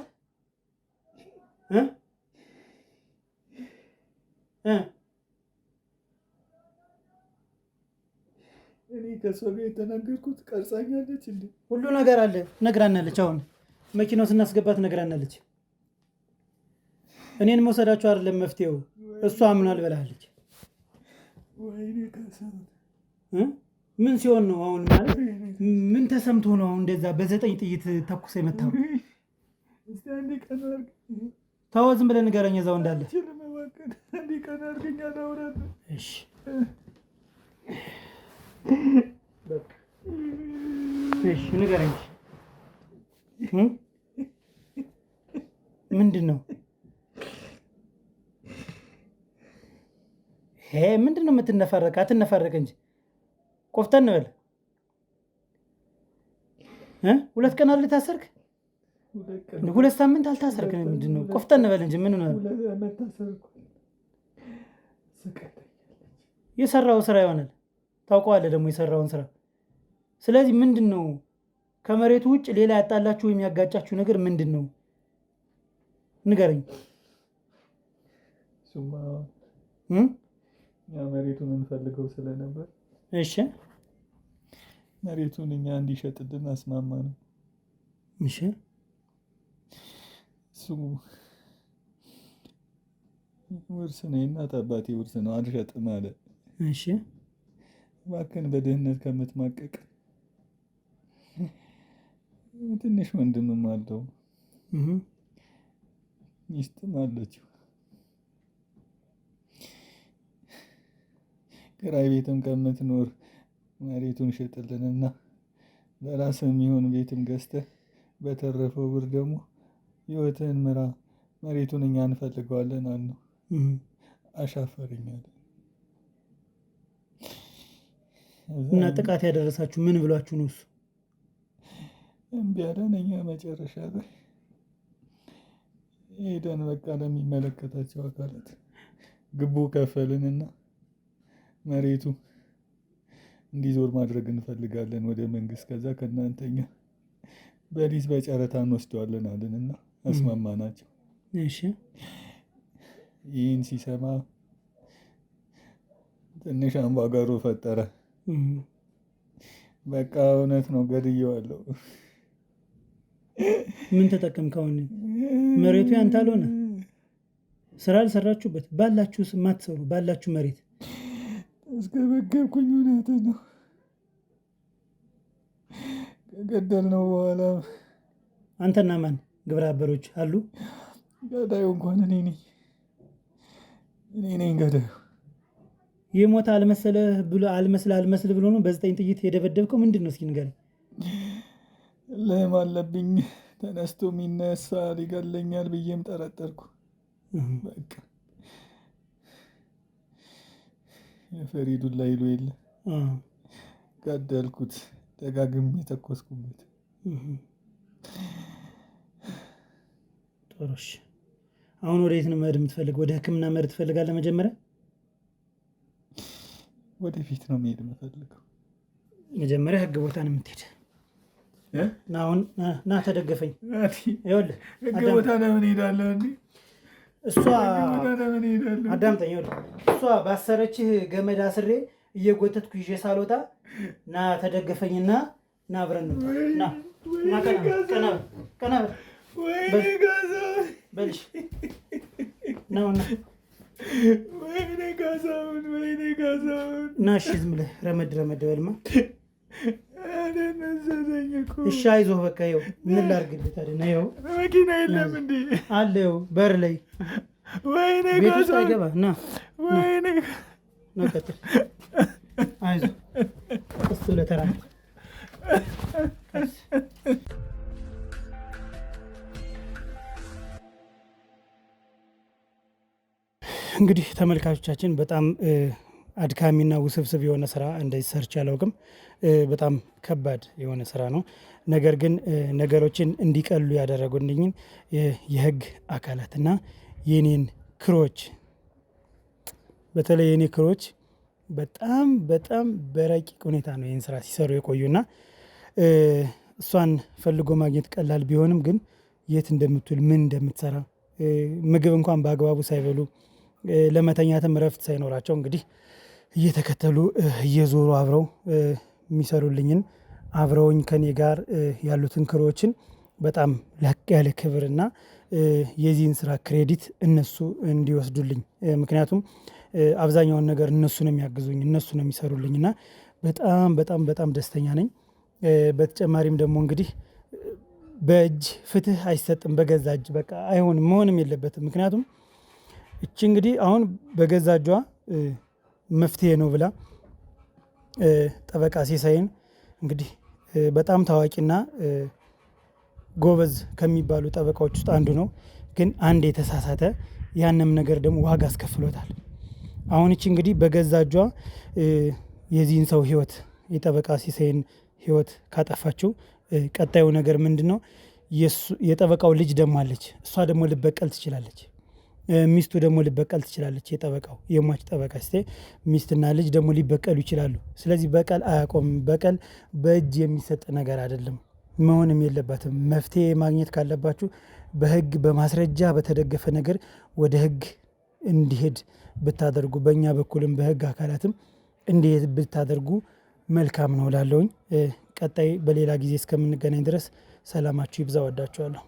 እኔ ከእሷ ጋር የተናገርኩት ቀርጻኛለች እንዴ? ሁሉ ነገር አለ፣ ነግራናለች። አሁን መኪናው ስናስገባት ነግራናለች። እኔን መውሰዳቸው አይደለም መፍትሄው፣ እሷ አምኗል ብላለች። ወይኔ ከሰት ምን ሲሆን ነው አሁን? ማለት ምን ተሰምቶ ነው አሁን እንደዛ በ9 ጥይት ተኩስ የመታው? እስቲ አንዴ ቀን አድርግ። ተው ዝም ብለህ ንገረኝ እዛው እንዳለ። አንዴ ቀን አድርገኛ ላውራት። እሺ እሺ ንገረኝ። ምንድን ነው ይሄ? ምንድን ነው የምትነፋረቅ? አትነፋረቅ እንጂ ቆፍጠን በል። 2 ቀን አይደል ታሰርክ? 2 ሳምንት አልታሰርክ። ምንድን ነው? ቆፍጠን በል እንጂ ምን ነው የሰራው ስራ ይሆናል። ታውቀዋለህ ደግሞ የሰራውን ስራ። ስለዚህ ምንድን ነው ከመሬቱ ውጭ ሌላ ያጣላችሁ ወይም ያጋጫችሁ ነገር ምንድን ነው? ንገረኝ። ያ መሬቱን እንፈልገው ስለነበር እሺ መሬቱን እኛ እንዲሸጥልን አስማማ ነው። እሺ እሱ ውርስ ነው፣ የእናት አባቴ ውርስ ነው፣ አልሸጥም አለ። እሺ እባክህን በድህነት ከምትማቀቅ ትንሽ ወንድምም አለው ሚስትም አለችው። ኪራይ ቤትም ከምትኖር መሬቱን ሽጥልንና ለራስህ የሚሆን ቤትም ገዝተህ በተረፈው ብር ደግሞ ህይወትህን ምራ፣ መሬቱን እኛ እንፈልገዋለን አልነው። አሻፈረኛል። እና ጥቃት ያደረሳችሁ ምን ብሏችሁ ነው? እሱ እምቢ አለን። እኛ መጨረሻ ላይ ሄደን በቃ ለሚመለከታቸው አካላት ግቡ ከፈልንና መሬቱ እንዲዞር ማድረግ እንፈልጋለን ወደ መንግስት። ከዛ ከእናንተኛ በሊዝ በጨረታ እንወስደዋለን አለንና አስማማ ናቸው። እሺ ይህን ሲሰማ ትንሽ አምባጓሮ ፈጠረ። በቃ እውነት ነው ገድዬዋለሁ። ምን ተጠቀምክ? አሁን መሬቱ ያንተ አልሆነ፣ ስራ አልሰራችሁበት፣ ባላችሁ ማትሰሩ ባላችሁ መሬት እስከበገብኩኝ። እውነት ነው። ከገደልነው በኋላ አንተና ማን ግብረ አበሮች አሉ? ገዳዩ እንኳን እኔ ነኝ ገዳዩ። የሞተ አልመስል ብሎ ነው በ9 ጥይት የደበደብከው? ምንድን ነው እስኪ ንገረኝ። ልህም አለብኝ፣ ተነስቶ የሚነሳ ሊገለኛል ብዬም ጠረጠርኩ። በቃ የፈሪዱን ላይሉ የለ ገደልኩት፣ ደጋግሜ የተኮስኩበት። ጥሩሽ። አሁን ወዴት ነው መሄድ የምትፈልግ? ወደ ሕክምና መሄድ ትፈልጋለህ? መጀመሪያ ወደፊት ነው መሄድ የምፈልገው። መጀመሪያ ህግ ቦታ ነው የምትሄድ። አሁን ና ተደገፈኝ። ይኸውልህ ህግ ቦታ ለምን ሄዳለሁ? እሷ አዳምጠኝ። ይኸውልህ እሷ ባሰረችህ ገመድ አስሬ እየጎተትኩ ይዤ ሳልወጣ ና ተደገፈኝና ና አብረን ና ቀና በልሽ ነውና እና እሺ ዝም ብለህ ረመድ በልማ። እሺ አይዞህ በቃ ይኸው ምን ላድርግልህ ታዲያ? ነው ይኸው መኪና የለም እንዴ? አለ ይኸው በር ላይ ቤት ውስጥ አይገባ። ና ቀጥል። አይዞህ ቀስ ብለህ ተራመድ። እንግዲህ ተመልካቾቻችን በጣም አድካሚና ውስብስብ የሆነ ስራ እንደዚህ ሰርቼ አላውቅም። በጣም ከባድ የሆነ ስራ ነው። ነገር ግን ነገሮችን እንዲቀሉ ያደረጉልኝን የህግ አካላትና የኔን ክሮች፣ በተለይ የኔ ክሮች በጣም በረቂቅ ሁኔታ ነው ይህን ስራ ሲሰሩ የቆዩና እሷን ፈልጎ ማግኘት ቀላል ቢሆንም ግን የት እንደምትውል ምን እንደምትሰራ ምግብ እንኳን በአግባቡ ሳይበሉ ለመተኛትም ረፍት ሳይኖራቸው እንግዲህ እየተከተሉ እየዞሩ አብረው የሚሰሩልኝን አብረውኝ ከኔ ጋር ያሉትን ክሮችን በጣም ላቅ ያለ ክብርና የዚህን ስራ ክሬዲት እነሱ እንዲወስዱልኝ፣ ምክንያቱም አብዛኛውን ነገር እነሱ ነው የሚያግዙኝ፣ እነሱ ነው የሚሰሩልኝና በጣም ደስተኛ ነኝ። በተጨማሪም ደግሞ እንግዲህ በእጅ ፍትህ አይሰጥም፣ በገዛ እጅ በቃ አይሆንም፣ መሆንም የለበትም። ምክንያቱም እቺ እንግዲህ አሁን በገዛ እጇ መፍትሄ ነው ብላ ጠበቃ ሲሳይን እንግዲህ በጣም ታዋቂና ጎበዝ ከሚባሉ ጠበቃዎች ውስጥ አንዱ ነው። ግን አንድ የተሳሳተ ያንም ነገር ደግሞ ዋጋ አስከፍሎታል። አሁን እቺ እንግዲህ በገዛ እጇ የዚህን ሰው ህይወት የጠበቃ ሲሳይን ህይወት ካጠፋችው ቀጣዩ ነገር ምንድን ነው? የጠበቃው ልጅ ደግሞ አለች። እሷ ደግሞ ልበቀል ትችላለች። ሚስቱ ደግሞ ሊበቀል ትችላለች። የጠበቃው የሟች ጠበቃ ስ ሚስትና ልጅ ደግሞ ሊበቀሉ ይችላሉ። ስለዚህ በቀል አያቆምም። በቀል በእጅ የሚሰጥ ነገር አይደለም፣ መሆንም የለበትም። መፍትሄ ማግኘት ካለባችሁ በህግ በማስረጃ በተደገፈ ነገር ወደ ህግ እንዲሄድ ብታደርጉ፣ በእኛ በኩልም በህግ አካላትም እንዲሄድ ብታደርጉ መልካም ነው ላለውኝ። ቀጣይ በሌላ ጊዜ እስከምንገናኝ ድረስ ሰላማችሁ ይብዛ። ወዳችኋለሁ።